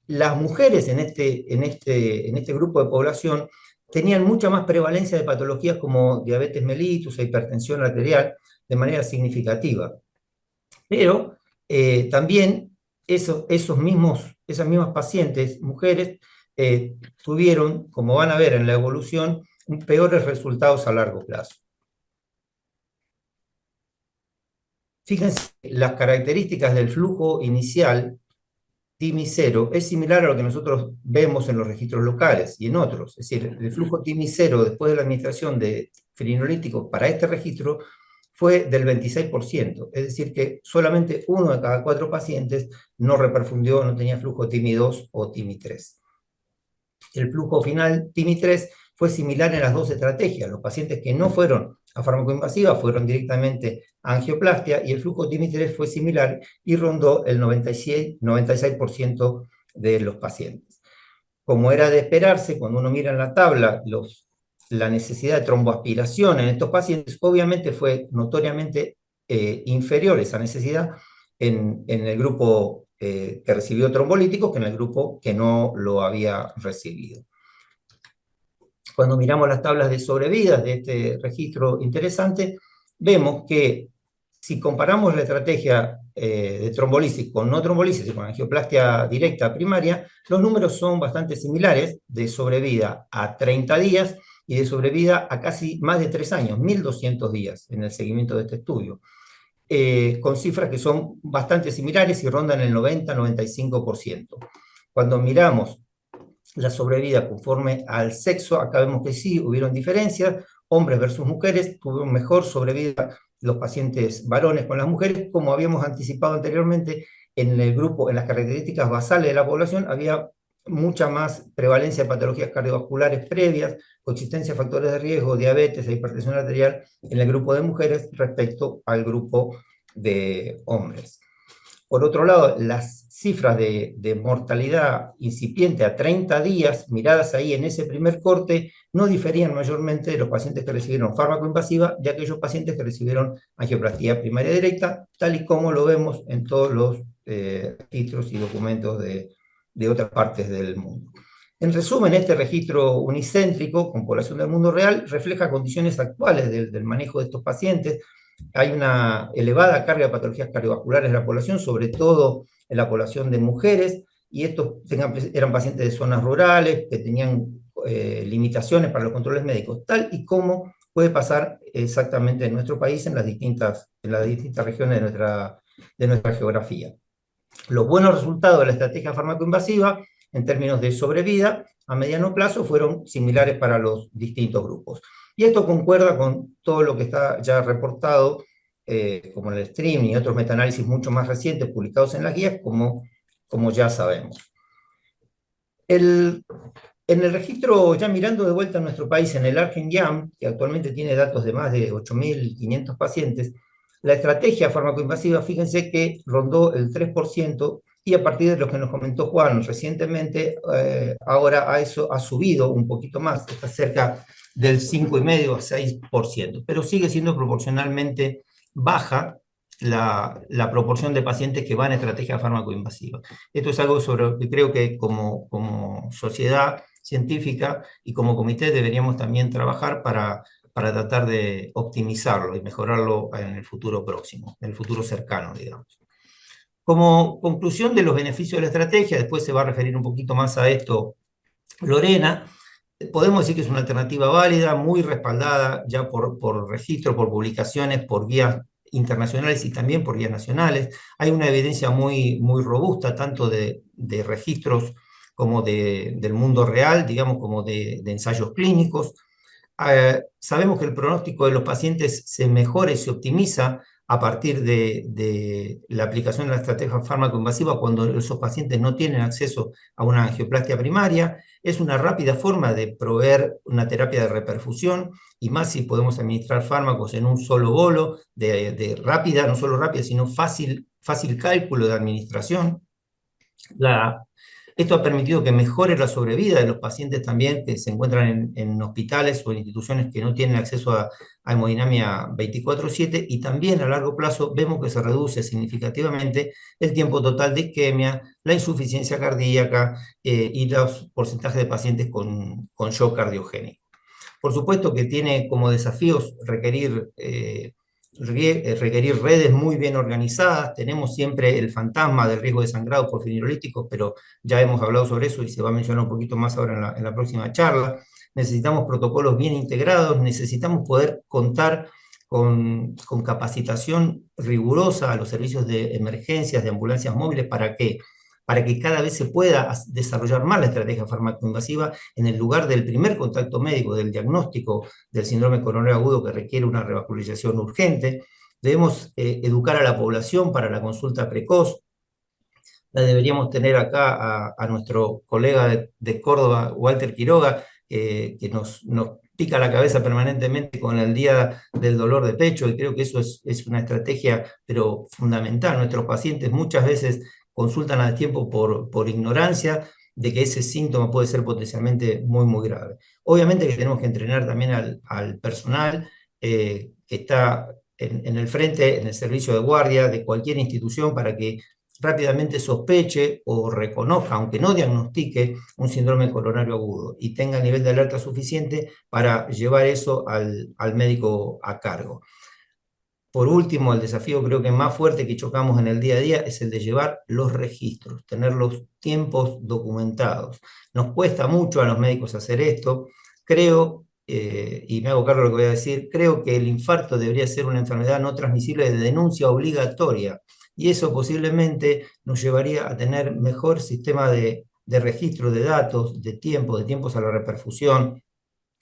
Las mujeres en este grupo de población tenían mucha más prevalencia de patologías como diabetes mellitus e hipertensión arterial de manera significativa. Pero también esas mismas pacientes, mujeres, tuvieron, como van a ver en la evolución, peores resultados a largo plazo. Fíjense, las características del flujo inicial TIMI 0 es similar a lo que nosotros vemos en los registros locales y en otros. Es decir, el flujo TIMI 0 después de la administración de fenilolíticos para este registro fue del 26%. Es decir, que solamente 1 de cada 4 pacientes no reperfundió, no tenía flujo TIMI 2 o TIMI 3. El flujo final TIMI 3 fue similar en las dos estrategias. Los pacientes que no fueron a fármaco-invasiva fueron directamente a angioplastia y el flujo TIMI 3 fue similar y rondó el 96% de los pacientes. Como era de esperarse, cuando uno mira en la tabla la necesidad de tromboaspiración en estos pacientes, obviamente fue notoriamente inferior esa necesidad en el grupo que recibió trombolíticos que en el grupo que no lo había recibido. Cuando miramos las tablas de sobrevidas de este registro interesante, vemos que si comparamos la estrategia de trombolisis con no trombolisis y con angioplastia directa primaria, los números son bastante similares de sobrevida a 30 días y de sobrevida a casi más de 3 años, 1.200 días en el seguimiento de este estudio, con cifras que son bastante similares y rondan el 90-95%. Cuando miramos la sobrevida conforme al sexo, acá vemos que sí, hubieron diferencias, hombres versus mujeres, tuvieron mejor sobrevida los pacientes varones con las mujeres, como habíamos anticipado anteriormente, en el grupo, en las características basales de la población, había mucha más prevalencia de patologías cardiovasculares previas, coexistencia de factores de riesgo, diabetes e hipertensión arterial en el grupo de mujeres respecto al grupo de hombres. Por otro lado, las cifras de mortalidad incipiente a 30 días, miradas ahí en ese primer corte, no diferían mayormente de los pacientes que recibieron fármaco invasiva de aquellos pacientes que recibieron angioplastía primaria directa, tal y como lo vemos en todos los registros y documentos de otras partes del mundo. En resumen, este registro unicéntrico con población del mundo real refleja condiciones actuales del manejo de estos pacientes. Hay una elevada carga de patologías cardiovasculares en la población, sobre todo en la población de mujeres, y estos eran pacientes de zonas rurales que tenían limitaciones para los controles médicos, tal y como puede pasar exactamente en nuestro país, en las distintas regiones de nuestra geografía. Los buenos resultados de la estrategia fármaco-invasiva en términos de sobrevida a mediano plazo fueron similares para los distintos grupos. Y esto concuerda con todo lo que está ya reportado, como en el stream y otros metaanálisis mucho más recientes publicados en las guías, como ya sabemos. En el registro, ya mirando de vuelta a nuestro país, en el ARGEN-YAM, que actualmente tiene datos de más de 8.500 pacientes, la estrategia farmacoinvasiva, fíjense que rondó el 3% y a partir de lo que nos comentó Juan recientemente, ahora a eso ha subido un poquito más, está cerca del 5,5 a 6%, pero sigue siendo proporcionalmente baja la proporción de pacientes que van a estrategia farmacoinvasiva. Esto es algo sobre lo que creo que como sociedad científica y como comité deberíamos también trabajar para tratar de optimizarlo y mejorarlo en el futuro próximo, en el futuro cercano, digamos. Como conclusión de los beneficios de la estrategia, después se va a referir un poquito más a esto Lorena, podemos decir que es una alternativa válida, muy respaldada ya por registro, por publicaciones, por guías internacionales y también por guías nacionales. Hay una evidencia muy robusta, tanto de registros como del mundo real, digamos, como de ensayos clínicos. Sabemos que el pronóstico de los pacientes se mejora y se optimiza a partir de la aplicación de la estrategia fármaco-invasiva cuando esos pacientes no tienen acceso a una angioplastia primaria. Es una rápida forma de proveer una terapia de reperfusión, y más si podemos administrar fármacos en un solo bolo, de rápida, no solo rápida, sino fácil cálculo de administración. Esto ha permitido que mejore la sobrevida de los pacientes también que se encuentran en hospitales o en instituciones que no tienen acceso a hemodinamia 24/7, y también a largo plazo vemos que se reduce significativamente el tiempo total de isquemia, la insuficiencia cardíaca y los porcentajes de pacientes con shock cardiogénico. Por supuesto que tiene como desafíos requerir redes muy bien organizadas. Tenemos siempre el fantasma del riesgo de sangrado por fibrinolíticos, pero ya hemos hablado sobre eso y se va a mencionar un poquito más ahora en la próxima charla. Necesitamos protocolos bien integrados, necesitamos poder contar con capacitación rigurosa a los servicios de emergencias, de ambulancias móviles, para que cada vez se pueda desarrollar más la estrategia farmacoinvasiva en el lugar del primer contacto médico, del diagnóstico del síndrome coronario agudo que requiere una revascularización urgente. Debemos educar a la población para la consulta precoz. La deberíamos tener acá a nuestro colega de Córdoba, Walter Quiroga, que nos pica la cabeza permanentemente con el día del dolor de pecho, y creo que eso es una estrategia, pero fundamental. Nuestros pacientes muchas veces consultan a tiempo por ignorancia de que ese síntoma puede ser potencialmente muy grave. Obviamente que tenemos que entrenar también al personal que está en el frente, en el servicio de guardia de cualquier institución, para que rápidamente sospeche o reconozca, aunque no diagnostique, un síndrome coronario agudo y tenga el nivel de alerta suficiente para llevar eso al médico a cargo. Por último, el desafío creo que más fuerte que chocamos en el día a día es el de llevar los registros, tener los tiempos documentados. Nos cuesta mucho a los médicos hacer esto. Creo, y me hago cargo de lo que voy a decir, creo que el infarto debería ser una enfermedad no transmisible de denuncia obligatoria, y eso posiblemente nos llevaría a tener mejor sistema de registro de datos, de tiempos a la reperfusión,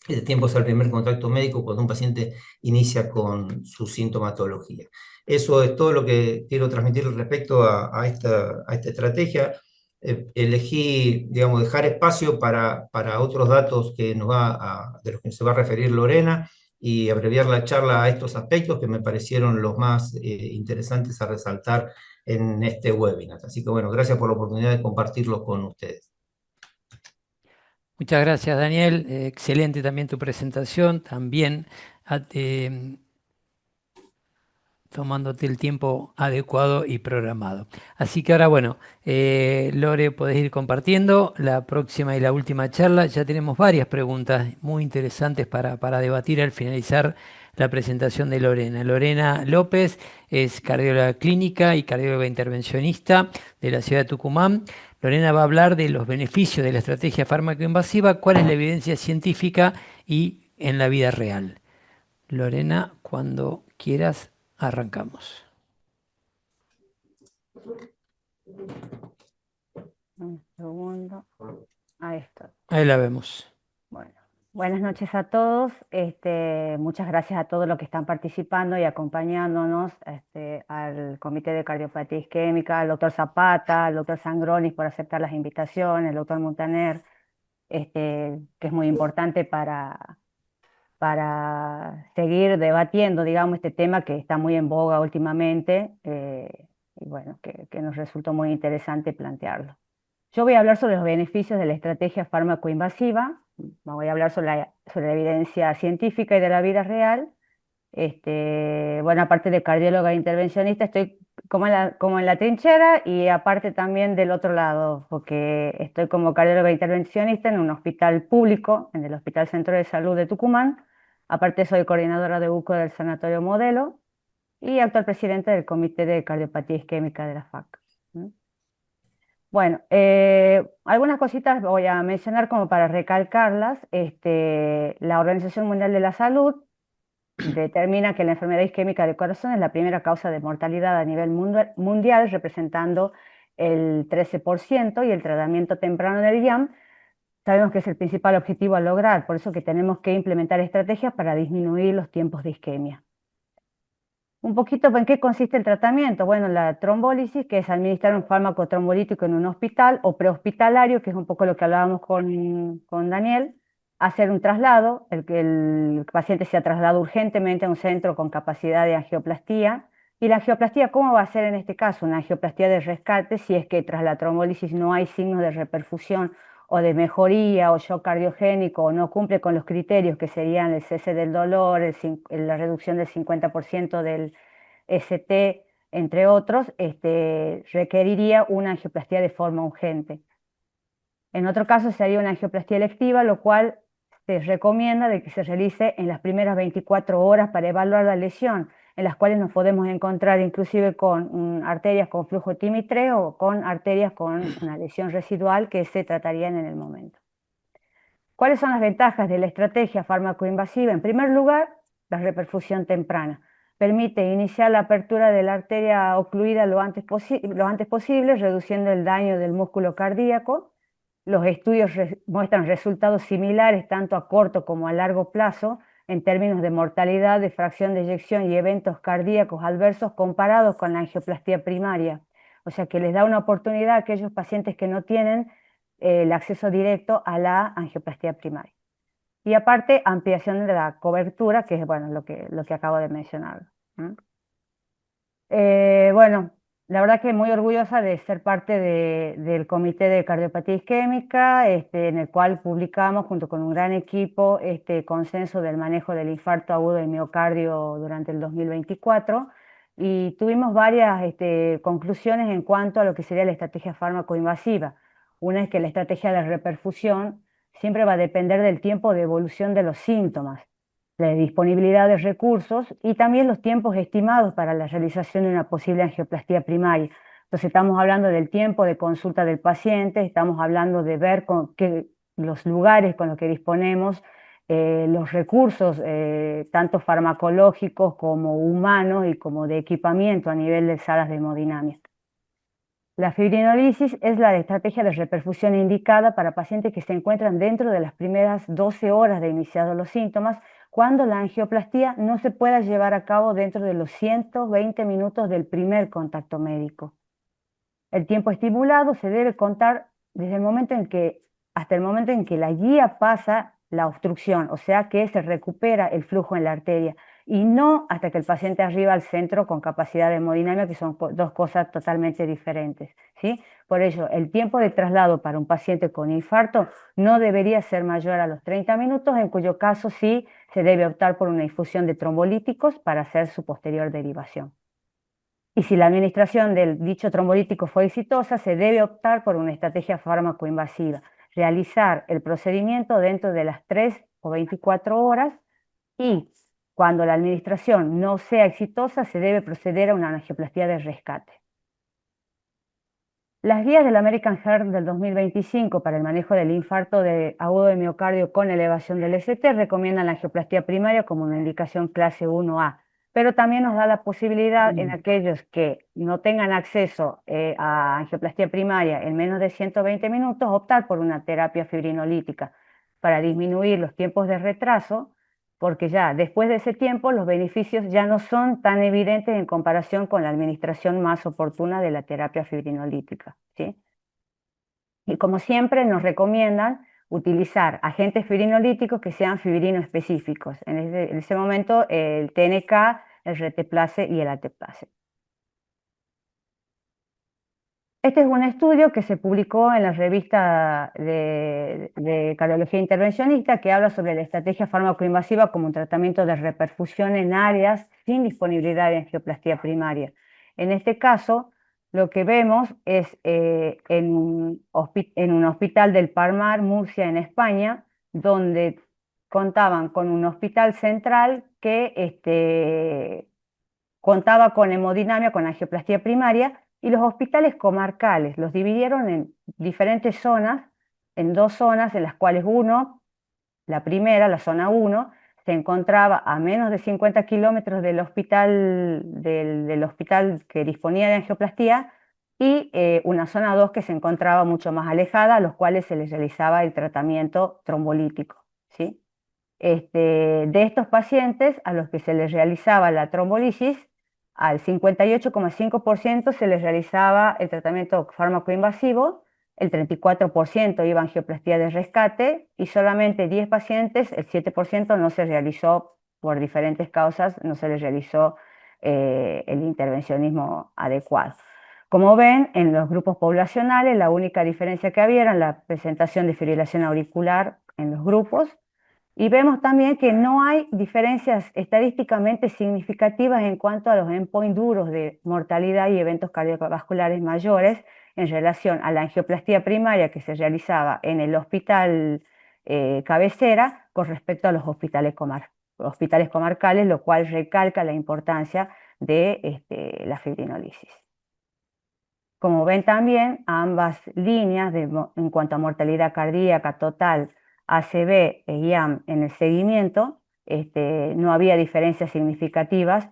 de tiempos al primer contacto médico cuando un paciente inicia con su sintomatología. Eso es todo lo que quiero transmitir respecto a esta estrategia. Elegí, digamos, dejar espacio para otros datos de los que se va a referir Lorena, y abreviar la charla a estos aspectos que me parecieron los más interesantes a resaltar en este webinar. Así que bueno, gracias por la oportunidad de compartirlos con ustedes. Muchas gracias, Daniel. Excelente también tu presentación, también tomándote el tiempo adecuado y programado. Así que ahora, bueno, Lore, podés ir compartiendo la próxima y la última charla. Ya tenemos varias preguntas muy interesantes para debatir al finalizar la presentación de Lorena. Lorena López es cardióloga clínica y cardióloga intervencionista de la ciudad de Tucumán. Lorena va a hablar de los beneficios de la estrategia fármaco-invasiva, cuál es la evidencia científica y en la vida real. Lorena, cuando quieras, arrancamos. Un segundo. Ahí está. Ahí la vemos. Bueno, buenas noches a todos. Muchas gracias a todos los que están participando y acompañándonos, al Comité de Cardiopatía Isquémica, al doctor Zapata, al doctor Sangronis por aceptar las invitaciones, el doctor Montaner, que es muy importante para seguir debatiendo, digamos, este tema que está muy en boga últimamente, y bueno, que nos resultó muy interesante plantearlo. Yo voy a hablar sobre los beneficios de la estrategia fármaco-invasiva, voy a hablar sobre la evidencia científica y de la vida real. Bueno, aparte de cardióloga e intervencionista, estoy como en la trinchera y aparte también del otro lado, porque estoy como cardióloga e intervencionista en un hospital público, en el Hospital Centro de Salud de Tucumán. Aparte soy coordinadora de UCO del Sanatorio Modelo y actual presidente del Comité de Cardiopatía Isquémica de la FAC. ¿Mm? Bueno, algunas cositas voy a mencionar como para recalcarlas. La Organización Mundial de la Salud determina que la enfermedad isquémica del corazón es la primera causa de mortalidad a nivel mundial, representando el 13%, y el tratamiento temprano del IAM sabemos que es el principal objetivo a lograr, por eso que tenemos que implementar estrategias para disminuir los tiempos de isquemia. Un poquito en qué consiste el tratamiento. Bueno, la trombólisis, que es administrar un fármaco trombolítico en un hospital o prehospitalario, que es un poco lo que hablábamos con Daniel, hacer un traslado, que el paciente sea trasladado urgentemente a un centro con capacidad de angioplastía. Y la angioplastía, ¿cómo va a ser en este caso? Una angioplastía de rescate si es que tras la trombólisis no hay signos de reperfusión o de mejoría o shock cardiogénico, o no cumple con los criterios que serían el cese del dolor, la reducción del 50% del ST, entre otros, requeriría una angioplastía de forma urgente. En otro caso se haría una angioplastía electiva, lo cual se recomienda de que se realice en las primeras 24 horas para evaluar la lesión, en las cuales nos podemos encontrar inclusive con arterias con flujo TIMI-3 o con arterias con una lesión residual que se tratarían en el momento. ¿Cuáles son las ventajas de la estrategia fármaco-invasiva? En primer lugar, la reperfusión temprana. Permite iniciar la apertura de la arteria ocluida lo antes posible, reduciendo el daño del músculo cardíaco. Los estudios muestran resultados similares tanto a corto como a largo plazo en términos de mortalidad, de fracción de eyección y eventos cardíacos adversos comparados con la angioplastía primaria. O sea que les da una oportunidad a aquellos pacientes que no tienen el acceso directo a la angioplastía primaria. Y aparte, ampliación de la cobertura, que es bueno, lo que acabo de mencionar. Bueno, la verdad que muy orgullosa de ser parte del Comité de Cardiopatía Isquémica, en el cual publicamos junto con un gran equipo este consenso del manejo del infarto agudo del miocardio durante el 2024, y tuvimos varias conclusiones en cuanto a lo que sería la estrategia fármaco-invasiva. Una es que la estrategia de reperfusión siempre va a depender del tiempo de evolución de los síntomas, la disponibilidad de recursos y también los tiempos estimados para la realización de una posible angioplastía primaria. Entonces estamos hablando del tiempo de consulta del paciente, estamos hablando de ver los lugares con los que disponemos, los recursos tanto farmacológicos como humanos y como de equipamiento a nivel de salas de hemodinamia. La fibrinolisis es la estrategia de reperfusión indicada para pacientes que se encuentran dentro de las primeras 12 horas de iniciados los síntomas, cuando la angioplastía no se pueda llevar a cabo dentro de los 120 minutos del primer contacto médico. El tiempo estimulado se debe contar desde el momento hasta el momento en que la guía pasa la obstrucción, o sea que se recupera el flujo en la arteria, y no hasta que el paciente arriba al centro con capacidad de hemodinamia, que son dos cosas totalmente diferentes, ¿sí? Por ello, el tiempo de traslado para un paciente con infarto no debería ser mayor a los 30 minutos, en cuyo caso sí se debe optar por una infusión de trombolíticos para hacer su posterior derivación. Y si la administración del dicho trombolítico fue exitosa, se debe optar por una estrategia fármaco-invasiva, realizar el procedimiento dentro de las 3 o 24 horas, y cuando la administración no sea exitosa, se debe proceder a una angioplastía de rescate. Las guías del American Heart del 2025 para el manejo del infarto agudo de miocardio con elevación del ST recomiendan la angioplastía primaria como una indicación clase 1A, pero también nos da la posibilidad en aquellos que no tengan acceso a angioplastía primaria en menos de 120 minutos, optar por una terapia fibrinolítica para disminuir los tiempos de retraso, porque ya después de ese tiempo los beneficios ya no son tan evidentes en comparación con la administración más oportuna de la terapia fibrinolítica, ¿sí? Y como siempre nos recomiendan utilizar agentes fibrinolíticos que sean fibrino específicos. En ese momento el TNK, el reteplase y el alteplase. Este es un estudio que se publicó en la revista de Cardiología Intervencionista que habla sobre la estrategia fármaco-invasiva como un tratamiento de reperfusión en áreas sin disponibilidad de angioplastia primaria. En este caso, lo que vemos es en un hospital del Palmar, Murcia, en España, donde contaban con un hospital central que contaba con hemodinamia, con angioplastia primaria, y los hospitales comarcales los dividieron en diferentes zonas, en 2 zonas, en las cuales la primera, la zona 1, se encontraba a menos de 50 kilómetros del hospital que disponía de angioplastía, y una zona 2 que se encontraba mucho más alejada, a los cuales se les realizaba el tratamiento trombolítico, ¿sí? De estos pacientes a los que se les realizaba la trombolisis, al 58,5% se les realizaba el tratamiento fármaco-invasivo, el 34% iba a angioplastía de rescate y solamente 10 pacientes, el 7%, no se realizó por diferentes causas, no se les realizó el intervencionismo adecuado. Como ven, en los grupos poblacionales la única diferencia que había era la presentación de fibrilación auricular en los grupos. Y vemos también que no hay diferencias estadísticamente significativas en cuanto a los endpoints duros de mortalidad y eventos cardiovasculares mayores en relación a la angioplastía primaria que se realizaba en el hospital cabecera con respecto a los hospitales comarcales, lo cual recalca la importancia de la fibrinolisis. Como ven también, ambas líneas en cuanto a mortalidad cardíaca total, ACV e IAM en el seguimiento, no había diferencias significativas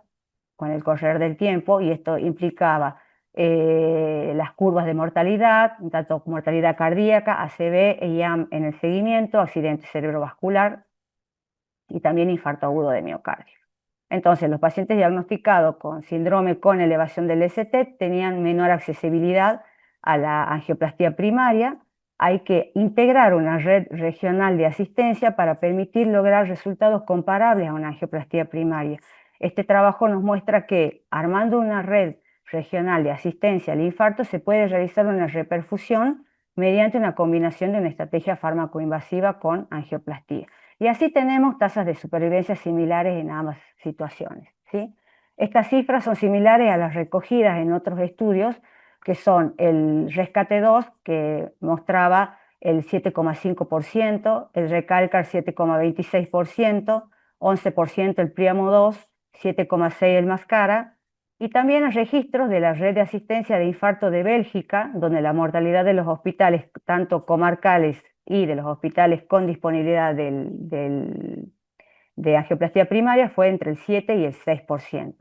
con el correr del tiempo, y esto implicaba las curvas de mortalidad, tanto mortalidad cardíaca, ACV e IAM en el seguimiento, accidente cerebrovascular y también infarto agudo de miocardio. Entonces, los pacientes diagnosticados con síndrome con elevación del ST tenían menor accesibilidad a la angioplastía primaria. Hay que integrar una red regional de asistencia para permitir lograr resultados comparables a una angioplastía primaria. Este trabajo nos muestra que armando una red regional de asistencia al infarto se puede realizar una reperfusión mediante una combinación de una estrategia fármaco-invasiva con angioplastía. Y así tenemos tasas de supervivencia similares en ambas situaciones, ¿sí? Estas cifras son similares a las recogidas en otros estudios, que son el Rescate 2, que mostraba el 7,5%, el Recalcar 7,26%, 11% el Priamo 2, 7,6% el Mascara, y también hay registros de la red de asistencia de infarto de Bélgica, donde la mortalidad de los hospitales, tanto comarcales y de los hospitales con disponibilidad de angioplastía primaria, fue entre el 7 y el 6%.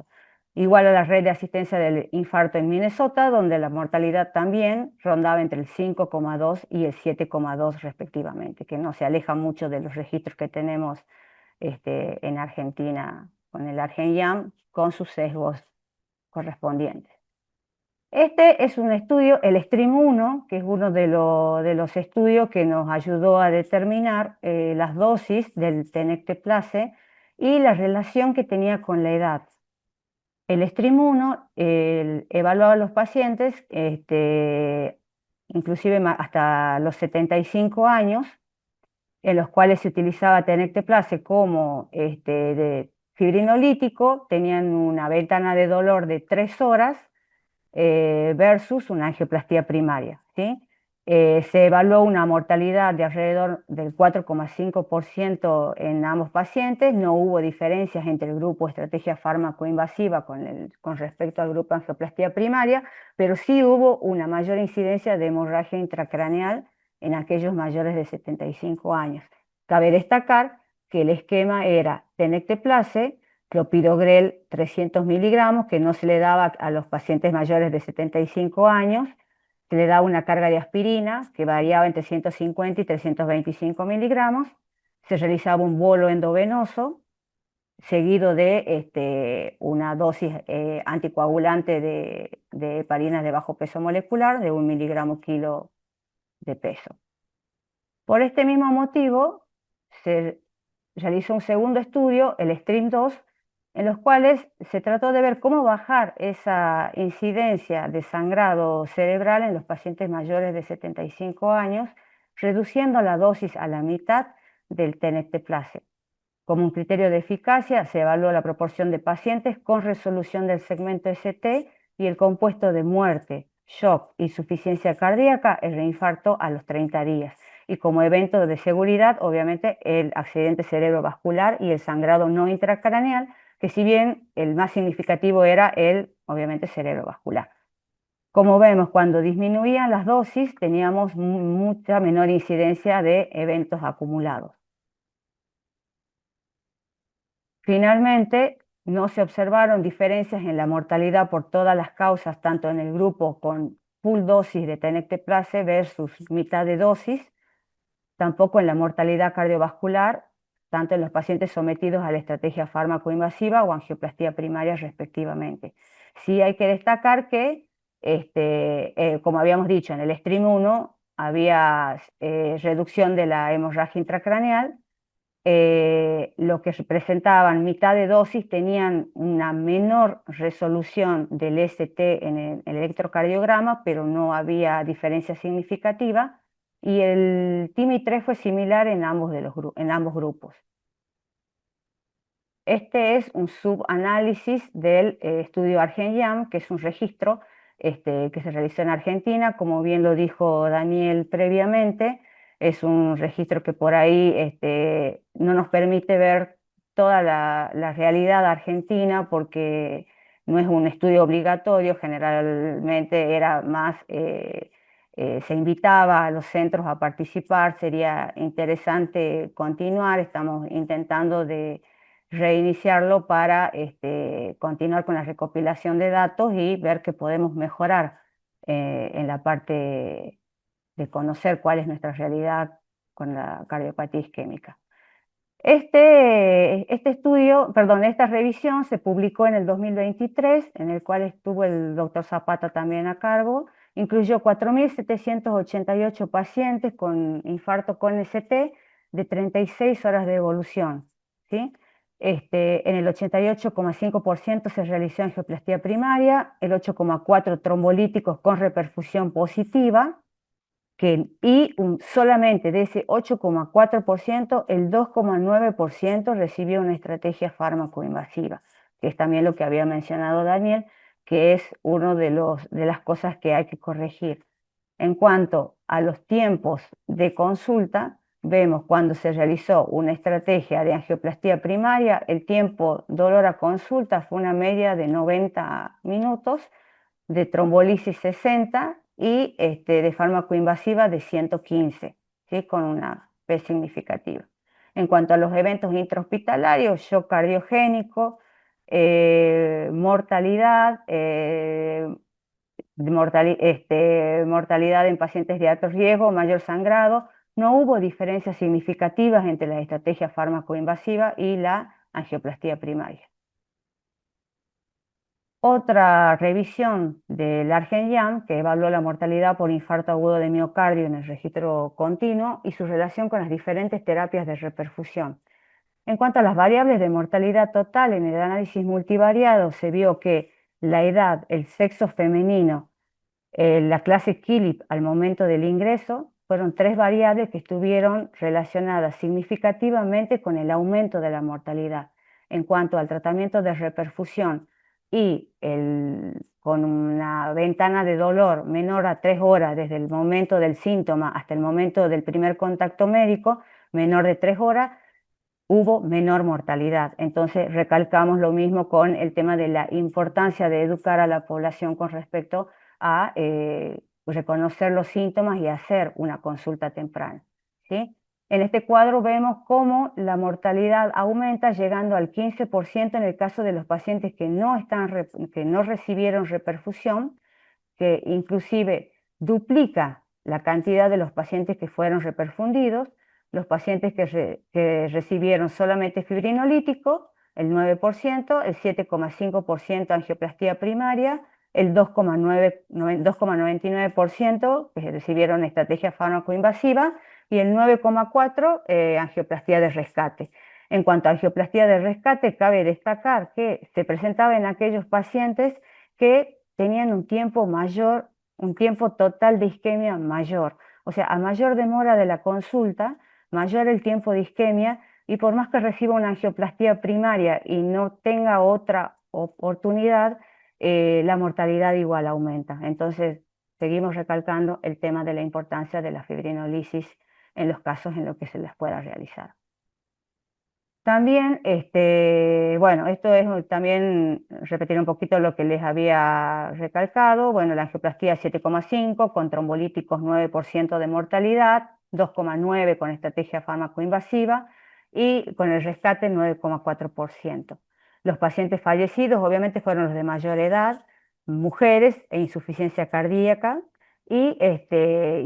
Igual a la red de asistencia del infarto en Minnesota, donde la mortalidad también rondaba entre el 5,2 y el 7,2 respectivamente, que no se aleja mucho de los registros que tenemos en Argentina con el ARGENIAM, con sus sesgos correspondientes. Este es un estudio, el STREAM-1, que es uno de los estudios que nos ayudó a determinar las dosis del tenecteplase y la relación que tenía con la edad. El STREAM-1 evaluaba a los pacientes, inclusive hasta los 75 años, en los cuales se utilizaba tenecteplase como fibrinolítico, tenían una ventana de dolor de 3 horas, versus una angioplastía primaria, ¿sí? Se evaluó una mortalidad de alrededor del 4,5% en ambos pacientes. No hubo diferencias entre el grupo estrategia fármaco-invasiva con respecto al grupo angioplastía primaria, pero sí hubo una mayor incidencia de hemorragia intracraneal en aquellos mayores de 75 años. Cabe destacar que el esquema era tenecteplase, clopidogrel 300 miligramos, que no se le daba a los pacientes mayores de 75 años, se le daba una carga de aspirina que variaba entre 150 y 325 miligramos, se realizaba un bolo endovenoso, seguido de una dosis anticoagulante de heparinas de bajo peso molecular de 1 miligramo kilo de peso. Por este mismo motivo, se realizó un segundo estudio, el STREAM-2, en los cuales se trató de ver cómo bajar esa incidencia de sangrado cerebral en los pacientes mayores de 75 años, reduciendo la dosis a la mitad del tenecteplase. Como un criterio de eficacia, se evaluó la proporción de pacientes con resolución del segmento ST y el compuesto de muerte, shock, insuficiencia cardíaca, el reinfarto a los 30 días. Y como evento de seguridad, obviamente, el accidente cerebrovascular y el sangrado no intracraneal, que si bien el más significativo era el, obviamente, cerebrovascular. Como vemos, cuando disminuían las dosis, teníamos mucha menor incidencia de eventos acumulados. Finalmente, no se observaron diferencias en la mortalidad por todas las causas, tanto en el grupo con full dosis de tenecteplase versus mitad de dosis, tampoco en la mortalidad cardiovascular, tanto en los pacientes sometidos a la estrategia fármaco-invasiva o angioplastía primaria respectivamente. Sí hay que destacar que, como habíamos dicho, en el STREAM-1 había reducción de la hemorragia intracraneal. Lo que presentaban mitad de dosis tenían una menor resolución del ST en el electrocardiograma, pero no había diferencia significativa, y el TIMI-3 fue similar en ambos grupos. Este es un subanálisis del estudio ARGENIAM, que es un registro que se realizó en Argentina, como bien lo dijo Daniel previamente. Es un registro que por ahí no nos permite ver toda la realidad argentina, porque no es un estudio obligatorio, generalmente era más, se invitaba a los centros a participar. Sería interesante continuar, estamos intentando de reiniciarlo para continuar con la recopilación de datos y ver qué podemos mejorar en la parte de conocer cuál es nuestra realidad con la cardiopatía isquémica. Esta revisión se publicó en el 2023, en el cual estuvo el doctor Zapata también a cargo. Incluyó 4.788 pacientes con infarto con ST de 36 horas de evolución, ¿sí? En el 88,5% se realizó angioplastía primaria, el 8,4% trombolíticos con reperfusión positiva, y solamente de ese 8,4%, el 2,9% recibió una estrategia fármaco-invasiva, que es también lo que había mencionado Daniel, que es una de las cosas que hay que corregir. En cuanto a los tiempos de consulta, vemos cuando se realizó una estrategia de angioplastía primaria, el tiempo dolor a consulta fue una media de 90 minutos, de trombolisis 60 y de fármaco invasiva de 115, ¿sí? Con una P significativa. En cuanto a los eventos intrahospitalarios, shock cardiogénico, mortalidad, mortalidad en pacientes de alto riesgo, mayor sangrado, no hubo diferencias significativas entre la estrategia fármaco-invasiva y la angioplastía primaria. Otra revisión del ARGENIAM, que evaluó la mortalidad por infarto agudo de miocardio en el registro continuo y su relación con las diferentes terapias de reperfusión. En cuanto a las variables de mortalidad total, en el análisis multivariado se vio que la edad, el sexo femenino, la clase KILIP al momento del ingreso, fueron 3 variables que estuvieron relacionadas significativamente con el aumento de la mortalidad. En cuanto al tratamiento de reperfusión y con una ventana de dolor menor a 3 horas desde el momento del síntoma hasta el momento del primer contacto médico, menor de 3 horas, hubo menor mortalidad. Entonces recalcamos lo mismo con el tema de la importancia de educar a la población con respecto a reconocer los síntomas y hacer una consulta temprana, ¿sí? En este cuadro vemos cómo la mortalidad aumenta, llegando al 15% en el caso de los pacientes que no recibieron reperfusión, que inclusive duplica la cantidad de los pacientes que fueron reperfundidos. Los pacientes que recibieron solamente fibrinolítico, el 9%, el 7,5% angioplastía primaria, el 2,99% que recibieron estrategia fármaco-invasiva, y el 9,4 angioplastía de rescate. En cuanto a angioplastía de rescate, cabe destacar que se presentaba en aquellos pacientes que tenían un tiempo mayor, un tiempo total de isquemia mayor. O sea, a mayor demora de la consulta, mayor el tiempo de isquemia, y por más que reciba una angioplastía primaria y no tenga otra oportunidad, la mortalidad igual aumenta. Entonces, seguimos recalcando el tema de la importancia de la fibrinolisis en los casos en los que se las pueda realizar. También, bueno, esto es también repetir un poquito lo que les había recalcado. Bueno, la angioplastía 7,5 con trombolíticos 9% de mortalidad, 2,9 con estrategia fármaco-invasiva y con el rescate 9,4%. Los pacientes fallecidos obviamente fueron los de mayor edad, mujeres e insuficiencia cardíaca y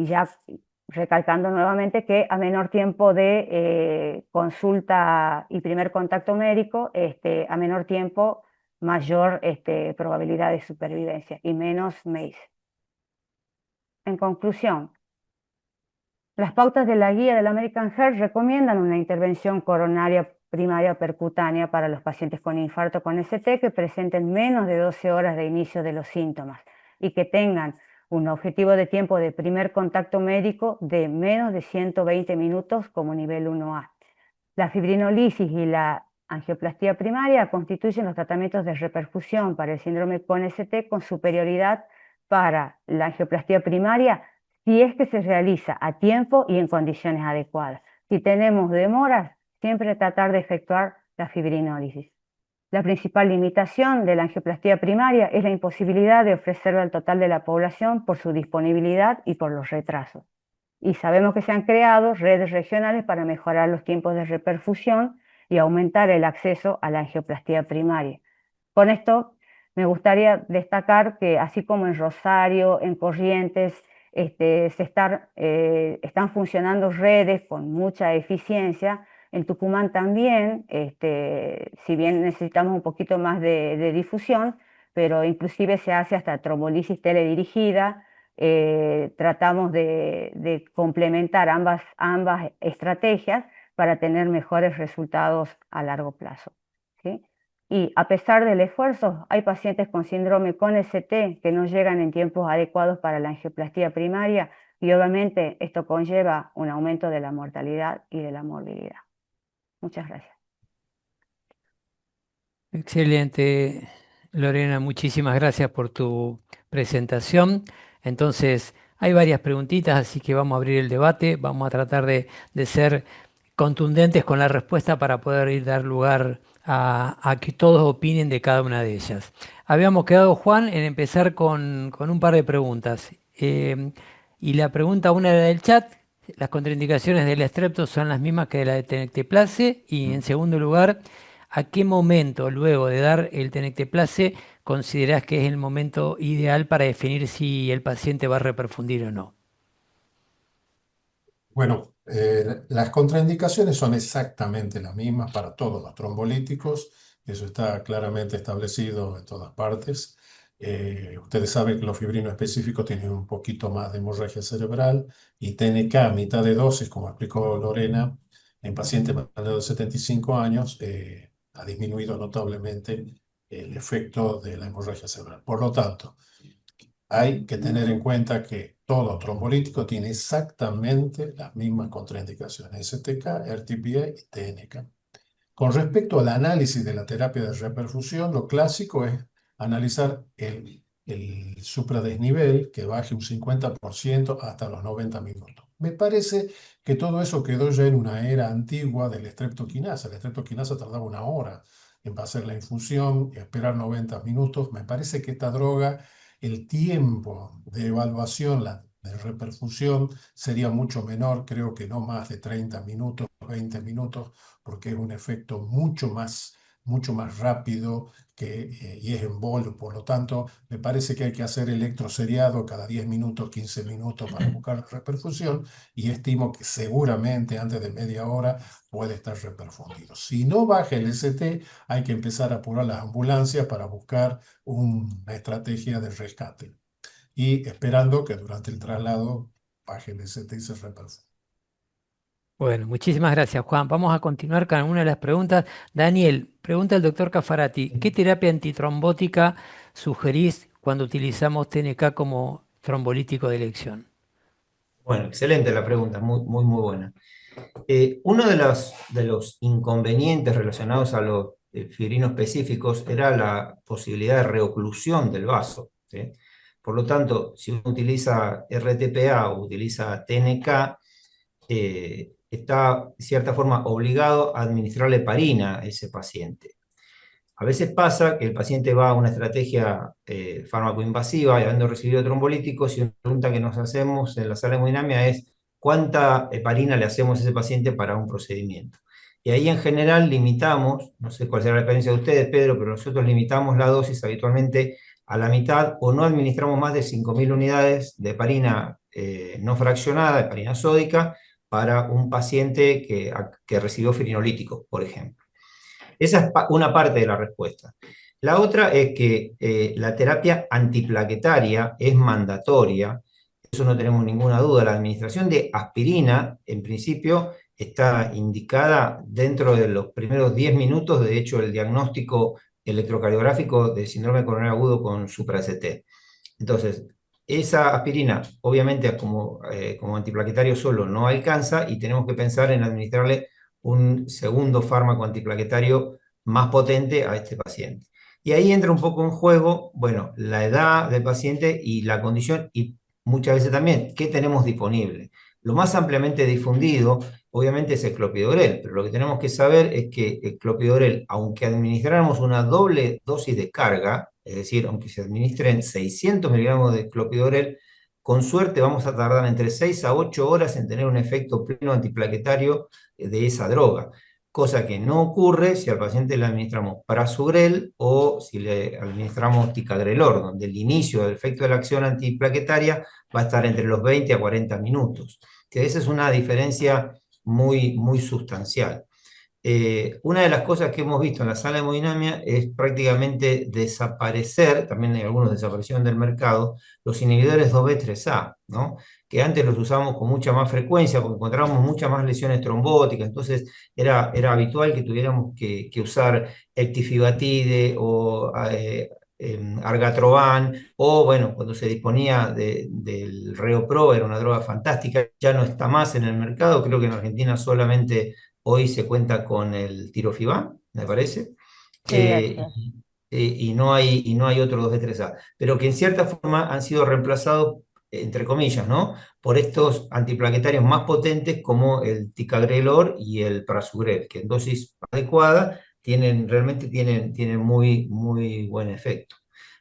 ya recalcando nuevamente que a menor tiempo de consulta y primer contacto médico, a menor tiempo, mayor probabilidad de supervivencia y menos MACE. En conclusión, las pautas de la guía del American Heart recomiendan una intervención coronaria primaria percutánea para los pacientes con infarto con ST que presenten menos de 12 horas de inicio de los síntomas y que tengan un objetivo de tiempo de primer contacto médico de menos de 120 minutos como nivel 1A. La fibrinolisis y la angioplastía primaria constituyen los tratamientos de reperfusión para el síndrome con ST con superioridad para la angioplastía primaria si es que se realiza a tiempo y en condiciones adecuadas. Si tenemos demoras, siempre tratar de efectuar la fibrinólisis. La principal limitación de la angioplastía primaria es la imposibilidad de ofrecerla al total de la población por su disponibilidad y por los retrasos. Y sabemos que se han creado redes regionales para mejorar los tiempos de reperfusión y aumentar el acceso a la angioplastía primaria. Con esto me gustaría destacar que así como en Rosario, en Corrientes, están funcionando redes con mucha eficiencia. En Tucumán también, si bien necesitamos un poquito más de difusión, pero inclusive se hace hasta trombolisis teledirigida. Tratamos de complementar ambas estrategias para tener mejores resultados a largo plazo, ¿sí? Y a pesar del esfuerzo, hay pacientes con síndrome con ST que no llegan en tiempos adecuados para la angioplastía primaria y obviamente esto conlleva un aumento de la mortalidad y de la morbilidad. Muchas gracias. Excelente, Lorena, muchísimas gracias por tu presentación. Entonces, hay varias preguntitas, así que vamos a abrir el debate, vamos a tratar de ser contundentes con la respuesta para poder dar lugar a que todos opinen de cada una de ellas. Habíamos quedado, Juan, en empezar con un par de preguntas. Y la pregunta, una era del chat, las contraindicaciones del estrepto son las mismas que de la de tenecteplase, y en segundo lugar, ¿a qué momento, luego de dar el tenecteplase, considerás que es el momento ideal para definir si el paciente va a reperfundir o no? Bueno, las contraindicaciones son exactamente las mismas para todos los trombolíticos, eso está claramente establecido en todas partes. Ustedes saben que los fibrinos específicos tienen un poquito más de hemorragia cerebral y TNK a mitad de dosis, como explicó Lorena, en pacientes mayores de 75 años ha disminuido notablemente el efecto de la hemorragia cerebral. Por lo tanto, hay que tener en cuenta que todo trombolítico tiene exactamente las mismas contraindicaciones, STK, RTPA y TNK. Con respecto al análisis de la terapia de reperfusión, lo clásico es analizar el supradesnivel que baje un 50% hasta los 90 minutos. Me parece que todo eso quedó ya en una era antigua del streptokinasa. La streptokinasa tardaba una hora en hacer la infusión y esperar 90 minutos. Me parece que esta droga, el tiempo de evaluación, de reperfusión, sería mucho menor, creo que no más de 30 minutos, 20 minutos, porque es un efecto mucho más rápido y es en bolo. Por lo tanto, me parece que hay que hacer electroseriado cada 10 minutos, 15 minutos para buscar reperfusión y estimo que seguramente antes de media hora puede estar reperfundido. Si no baja el ST, hay que empezar a apurar las ambulancias para buscar una estrategia de rescate y esperando que durante el traslado baje el ST y se reperfunda. Bueno, muchísimas gracias, Juan. Vamos a continuar con una de las preguntas. Daniel, pregunta al doctor Cafarati, ¿qué terapia antitrombótica sugerís cuando utilizamos TNK como trombolítico de elección? Bueno, excelente la pregunta, muy, muy, muy buena. Uno de los inconvenientes relacionados a los fibrinos específicos era la posibilidad de reoclusión del vaso, ¿sí? Por lo tanto, si uno utiliza RTPA o utiliza TNK, está de cierta forma obligado a administrarle heparina a ese paciente. A veces pasa que el paciente va a una estrategia fármaco-invasiva y habiendo recibido trombolíticos, y una pregunta que nos hacemos en la sala de hemodinamia es cuánta heparina le hacemos a ese paciente para un procedimiento. Y ahí en general limitamos, no sé cuál será la experiencia de ustedes, Pedro, pero nosotros limitamos la dosis habitualmente a la mitad o no administramos más de 5.000 unidades de heparina no fraccionada, heparina sódica, para un paciente que recibió fibrinolítico, por ejemplo. Esa es una parte de la respuesta. La otra es que la terapia antiplaquetaria es mandatoria, eso no tenemos ninguna duda. La administración de aspirina, en principio, está indicada dentro de los primeros 10 minutos, de hecho, el diagnóstico electrocardiográfico de síndrome coronario agudo con supra-ST. Entonces, esa aspirina, obviamente, como antiplaquetario solo no alcanza y tenemos que pensar en administrarle un segundo fármaco antiplaquetario más potente a este paciente. Y ahí entra un poco en juego, bueno, la edad del paciente y la condición y muchas veces también qué tenemos disponible. Lo más ampliamente difundido, obviamente, es el clopidogrel, pero lo que tenemos que saber es que el clopidogrel, aunque administráramos una doble dosis de carga, es decir, aunque se administren 600 miligramos de clopidogrel, con suerte vamos a tardar entre 6 a 8 horas en tener un efecto pleno antiplaquetario de esa droga, cosa que no ocurre si al paciente le administramos prasugrel o si le administramos ticagrelor, donde el inicio del efecto de la acción antiplaquetaria va a estar entre los 20 a 40 minutos. Que esa es una diferencia muy, muy sustancial. Una de las cosas que hemos visto en la sala de hemodinamia es prácticamente desaparecer, también hay algunos desaparecieron del mercado, los inhibidores 2B3A, ¿no? Que antes los usábamos con mucha más frecuencia porque encontrábamos muchas más lesiones trombóticas, entonces era habitual que tuviéramos que usar ectifibatide o argatroban, o bueno, cuando se disponía del Reopro, era una droga fantástica, ya no está más en el mercado, creo que en Argentina solamente hoy se cuenta con el tirofibán, me parece, Sí, así eh, es. y no hay otro 2B3A, pero que en cierta forma han sido reemplazados, entre comillas, ¿no? Por estos antiplaquetarios más potentes como el ticagrelor y el prasugrel, que en dosis adecuada realmente tienen muy, muy buen efecto.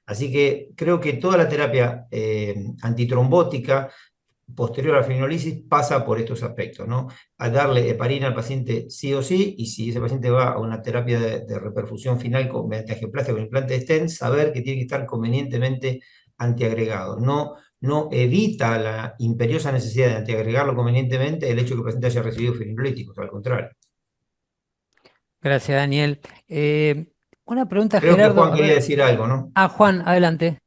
Así que creo que toda la terapia antitrombótica posterior a la fibrinolisis pasa por estos aspectos, ¿no? A darle heparina al paciente sí o sí, y si ese paciente va a una terapia de reperfusión final mediante angioplastia con implante de stent, saber que tiene que estar convenientemente antiagregado. No, no evita la imperiosa necesidad de antiagregarlo convenientemente el hecho de que el paciente haya recibido fibrinolíticos, al contrario. Gracias, Daniel. Una pregunta, Creo que Gerardo. Juan A quería ver. decir algo, ¿no? Ah, Juan, adelante.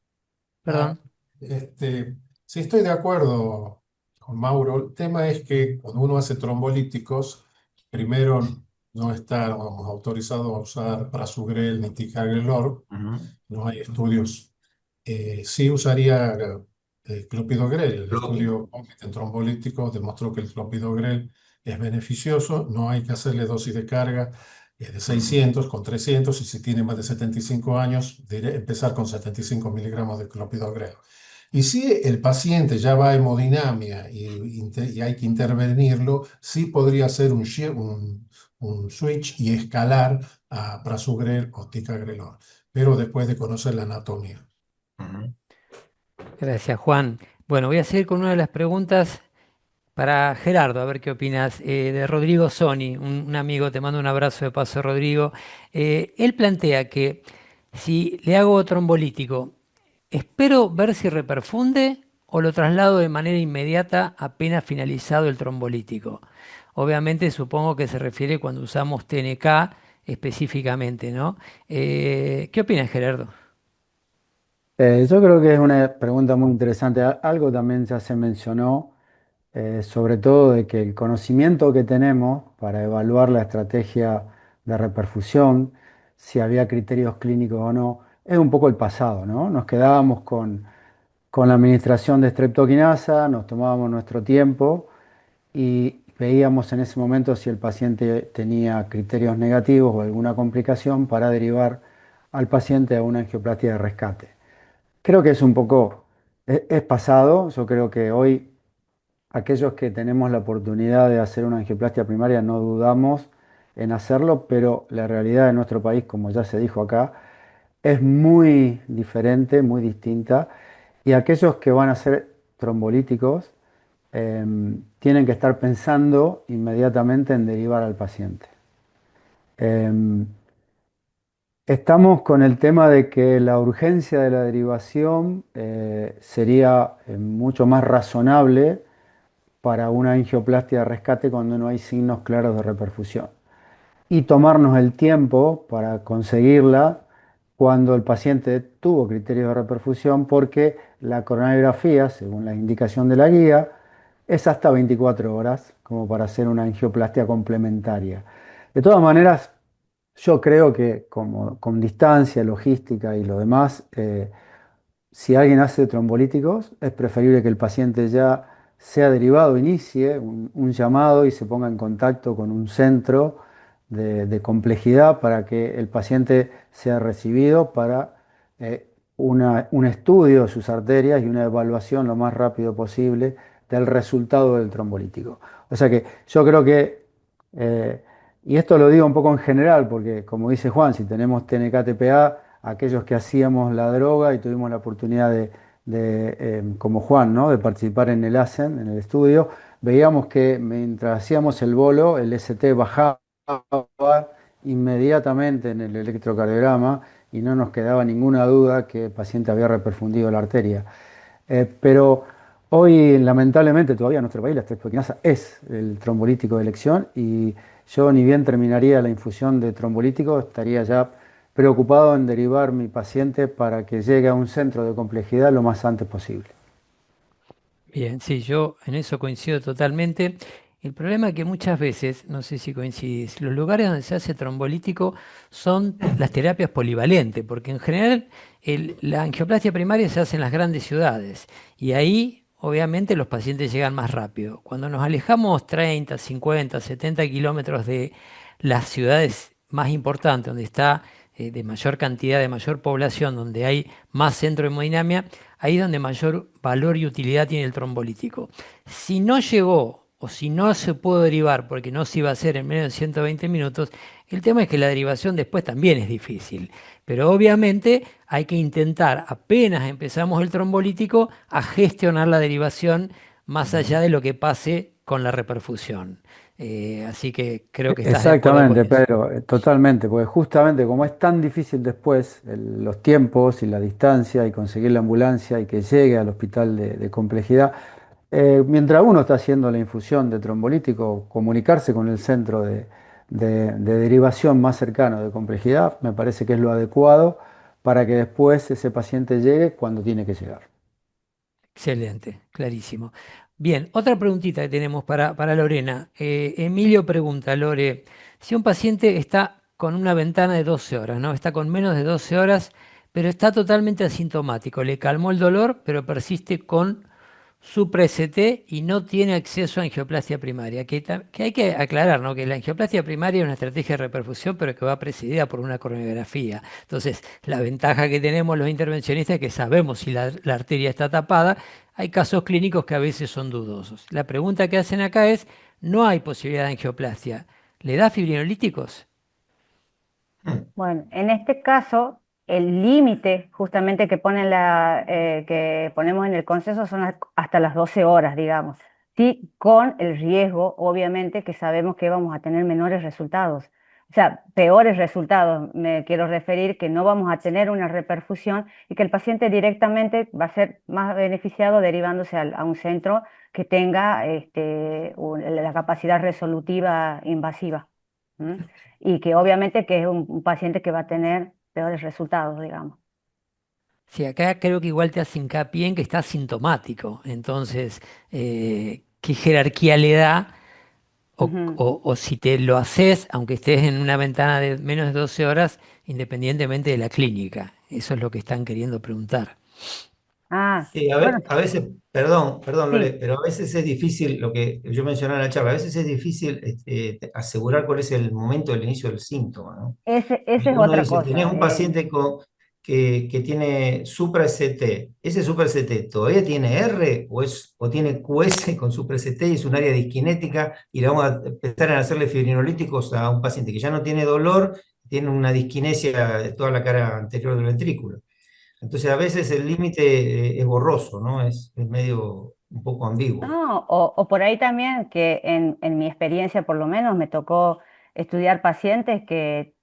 Ah, Perdón. sí, estoy de acuerdo con Mauro. El tema es que cuando uno hace trombolíticos, primero no está, vamos, autorizado a usar prasugrel ni ticagrelor, Ujú. no hay estudios. Sí usaría clopidogrel. El Propio. estudio en trombolíticos demostró que el clopidogrel es beneficioso, no hay que hacerle dosis de carga de Ujú. 600 con 300 y si tiene más de 75 años, empezar con 75 miligramos de clopidogrel. Y si el paciente ya va a hemodinamia y hay que intervenirlo, sí podría hacer un switch y escalar a prasugrel o ticagrelor, pero después de conocer la anatomía. Ujú. Gracias, Juan. Bueno, voy a seguir con una de las preguntas para Gerardo, a ver qué opinas, de Rodrigo Soni, un amigo, te mando un abrazo de paso, Rodrigo. Él plantea que si le hago trombolítico, ¿espero ver si reperfunde o lo traslado de manera inmediata apenas finalizado el trombolítico? Obviamente supongo que se refiere cuando usamos TNK específicamente, ¿no? ¿Qué opinas, Gerardo? Yo creo que es una pregunta muy interesante. Algo también ya se mencionó sobre todo de que el conocimiento que tenemos para evaluar la estrategia de reperfusión, si había criterios clínicos o no, es un poco el pasado, ¿no? Nos quedábamos con la administración de streptokinasa, nos tomábamos nuestro tiempo y veíamos en ese momento si el paciente tenía criterios negativos o alguna complicación para derivar al paciente a una angioplastia de rescate. Creo que es un poco, es pasado, yo creo que hoy aquellos que tenemos la oportunidad de hacer una angioplastia primaria no dudamos en hacerlo, pero la realidad de nuestro país, como ya se dijo acá, es muy diferente, muy distinta, y aquellos que van a ser trombolíticos tienen que estar pensando inmediatamente en derivar al paciente. Em, Estamos con el tema de que la urgencia de la derivación sería mucho más razonable para una angioplastia de rescate cuando no hay signos claros de reperfusión. Y tomarnos el tiempo para conseguirla cuando el paciente tuvo criterios de reperfusión, porque la coronariografía, según la indicación de la guía, es hasta 24 horas como para hacer una angioplastia complementaria. De todas maneras, yo creo que como, con distancia, logística y lo demás, si alguien hace trombolíticos, es preferible que el paciente ya sea derivado, inicie un llamado y se ponga en contacto con un centro de complejidad para que el paciente sea recibido para un estudio de sus arterias y una evaluación lo más rápido posible del resultado del trombolítico. O sea que yo creo que, eh, y esto lo digo un poco en general, porque como dice Juan, si tenemos TNK-TPA, aquellos que hacíamos la droga y tuvimos la oportunidad como Juan, ¿no? De participar en el ASEN, en el estudio, veíamos que mientras hacíamos el bolo, el ST bajaba inmediatamente en el electrocardiograma y no nos quedaba ninguna duda que el paciente había reperfundido la arteria. Pero hoy, lamentablemente, todavía en nuestro país la estreptoquinasa es el trombolítico de elección, y yo ni bien terminaría la infusión de trombolítico, estaría ya preocupado en derivar mi paciente para que llegue a un centro de complejidad lo más antes posible. Bien, sí, yo en eso coincido totalmente. El problema es que muchas veces, no sé si coincidís, los lugares donde se hace trombolítico son las terapias polivalentes, porque en general la angioplastia primaria se hace en las grandes ciudades y ahí obviamente los pacientes llegan más rápido. Cuando nos alejamos 30, 50, 70 kilómetros de las ciudades más importantes, donde está de mayor cantidad, de mayor población, donde hay más centro de hemodinamia, ahí es donde mayor valor y utilidad tiene el trombolítico. Si no llegó o si no se pudo derivar porque no se iba a hacer en menos de 120 minutos, el tema es que la derivación después también es difícil. Pero obviamente hay que intentar, apenas empezamos el trombolítico, a gestionar la derivación más allá de lo que pase con la reperfusión. Así que creo que estás de acuerdo con Exactamente, eso. Pedro, totalmente, porque justamente como es tan difícil después los tiempos y la distancia y conseguir la ambulancia y que llegue al hospital de complejidad, mientras uno está haciendo la infusión de trombolítico, comunicarse con el centro de derivación más cercano de complejidad me parece que es lo adecuado para que después ese paciente llegue cuando tiene que llegar. Excelente, clarísimo. Bien, otra preguntita que tenemos para Lorena. Emilio pregunta, Lore, si un paciente está con una ventana de 12 horas, ¿no? Está con menos de 12 horas, pero está totalmente asintomático, le calmó el dolor, pero persiste con su pre-CT y no tiene acceso a angioplastia primaria. Que hay que aclarar, ¿no? Que la angioplastia primaria es una estrategia de reperfusión, pero que va precedida por una coronografía. Entonces, la ventaja que tenemos los intervencionistas es que sabemos si la arteria está tapada. Hay casos clínicos que a veces son dudosos. La pregunta que hacen acá es, no hay posibilidad de angioplastia. ¿Le da fibrinolíticos? Bueno, en este caso, el límite justamente que que ponemos en el consenso son hasta las 12 horas, digamos. Sí, con el riesgo, obviamente, que sabemos que vamos a tener menores resultados. O sea, peores resultados. Me quiero referir que no vamos a tener una reperfusión y que el paciente directamente va a ser más beneficiado derivándose a un centro que tenga la capacidad resolutiva invasiva. ¿M? Y que obviamente que es un paciente que va a tener peores resultados, digamos. Sí, acá creo que igual te hace hincapié en que está sintomático. Entonces, qué jerarquía le da Ujú. o si te lo haces, aunque estés en una ventana de menos de 12 horas, independientemente de la clínica. Eso es lo que están queriendo preguntar. Ah, Sí, bueno, a veces, perdón, Lore, sí, pero a veces es difícil, lo que yo mencionaba en la charla, a veces es difícil asegurar cuál es el momento del inicio del síntoma, ¿no? esa es Uno otra dice, tenés cosa. un paciente que tiene supra-ST. ¿Ese supra-ST todavía tiene R o tiene QS con supra-ST y es un área disquinética y le vamos a empezar a hacerle fibrinolíticos a un paciente que ya no tiene dolor, tiene una disquinesia de toda la cara anterior del ventrículo? Entonces a veces el límite es borroso, ¿no? Es medio un poco ambiguo. No, o por ahí también que en mi experiencia por lo menos me tocó estudiar pacientes que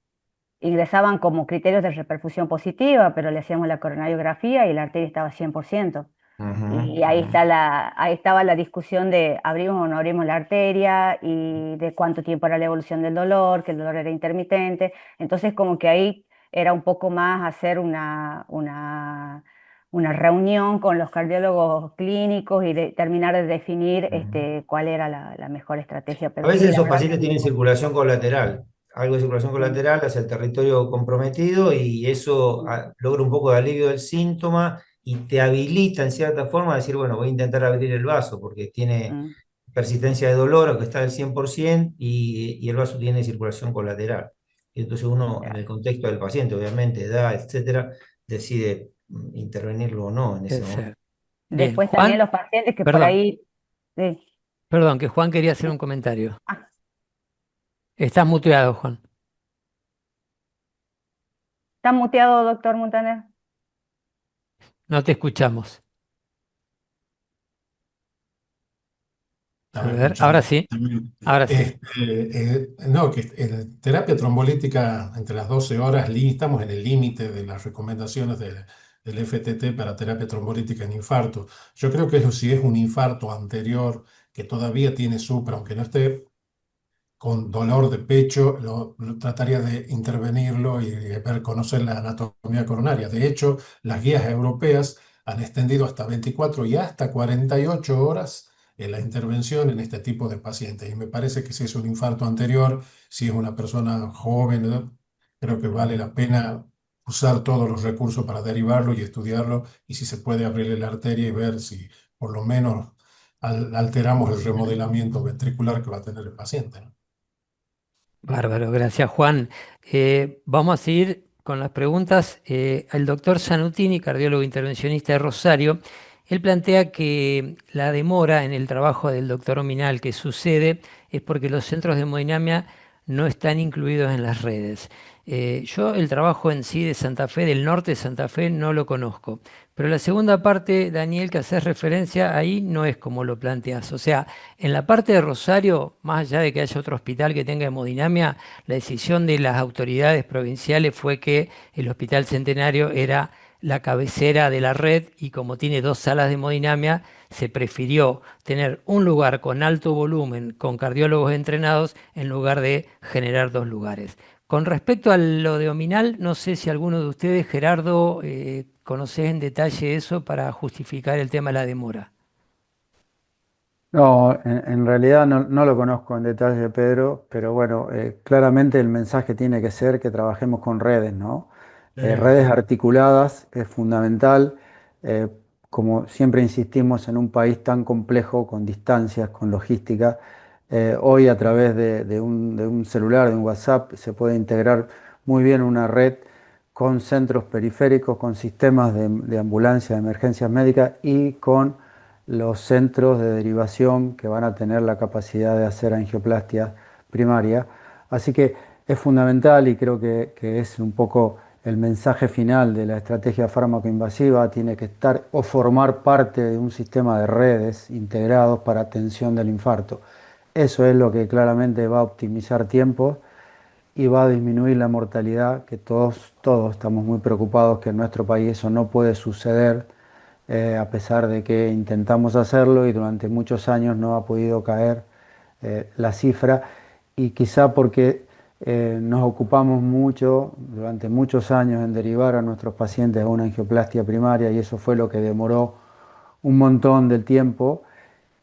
ingresaban como criterios de reperfusión positiva, pero le hacíamos la coronariografía y la arteria estaba 100%. Ujú, Y ahí ujú, está ahí estaba la discusión de abrimos o no abrimos la arteria y de cuánto tiempo era la evolución del dolor, que el dolor era intermitente. Entonces como que ahí era un poco más hacer una reunión con los cardiólogos clínicos y terminar de definir ujú. cuál era la mejor estrategia. A Pero veces sí, la esos verdad que pacientes es muy tienen poco. circulación colateral, algo de circulación Mm, colateral hacia el territorio comprometido y eso mm, logra un poco de alivio del síntoma y te habilita en cierta forma a decir, bueno, voy a intentar abrir el vaso porque tiene mm, persistencia de dolor, aunque está al 100% y el vaso tiene circulación colateral. Y entonces uno, en ya. el contexto del paciente, obviamente, edad, etcétera, decide intervenirlo o no en ese Puede momento. ser. Bien, Después también Juan, los pacientes que por perdón, ahí... Sí, perdón, que Juan quería hacer sí. un comentario. Ah, Estás muteado, Juan. ¿está muteado, doctor Montaner? No te escuchamos. A Estaba ver, ahora escuchando. sí, ahora sí. No, que en terapia trombolítica entre las 12 horas, estamos en el límite de las recomendaciones del FTT para terapia trombolítica en infarto. Yo creo que eso si es un infarto anterior que todavía tiene supra, aunque no esté con dolor de pecho, lo trataría de intervenirlo y ver, conocer la anatomía coronaria. De hecho, las guías europeas han extendido hasta 24 y hasta 48 horas en la intervención en este tipo de pacientes. Y me parece que si es un infarto anterior, si es una persona joven, ¿no? Creo que vale la pena usar todos los recursos para derivarlo y estudiarlo y si se puede abrirle la arteria y ver si por lo menos alteramos el remodelamiento ventricular que va a tener el paciente, ¿no? Bárbaro, gracias Juan. Vamos a seguir con las preguntas. El doctor Zanutini, cardiólogo intervencionista de Rosario, él plantea que la demora en el trabajo del doctor Ominal que sucede es porque los centros de hemodinamia no están incluidos en las redes. Yo el trabajo en sí de Santa Fe, del norte de Santa Fe, no lo conozco. Pero la segunda parte, Daniel, que haces referencia, ahí no es como lo planteas. O sea, en la parte de Rosario, más allá de que haya otro hospital que tenga hemodinamia, la decisión de las autoridades provinciales fue que el Hospital Centenario era la cabecera de la red y como tiene dos salas de hemodinamia, se prefirió tener un lugar con alto volumen, con cardiólogos entrenados, en lugar de generar dos lugares. Con respecto a lo de Ominal, no sé si alguno de ustedes, Gerardo, conoce en detalle eso para justificar el tema de la demora. No, en realidad no lo conozco en detalle, Pedro, pero bueno, claramente el mensaje tiene que ser que trabajemos con redes, ¿no? Redes articuladas es fundamental. eh, Como siempre insistimos en un país tan complejo, con distancias, con logística, hoy a través de un celular, de un WhatsApp, se puede integrar muy bien una red con centros periféricos, con sistemas de ambulancia, de emergencias médicas y con los centros de derivación que van a tener la capacidad de hacer angioplastia primaria. Así que es fundamental y creo que es un poco el mensaje final de la estrategia fármaco-invasiva, tiene que estar o formar parte de un sistema de redes integrados para atención del infarto. Eso es lo que claramente va a optimizar tiempo y va a disminuir la mortalidad, que todos estamos muy preocupados que en nuestro país eso no puede suceder, a pesar de que intentamos hacerlo y durante muchos años no ha podido caer la cifra, y quizá porque nos ocupamos mucho durante muchos años en derivar a nuestros pacientes a una angioplastia primaria y eso fue lo que demoró un montón del tiempo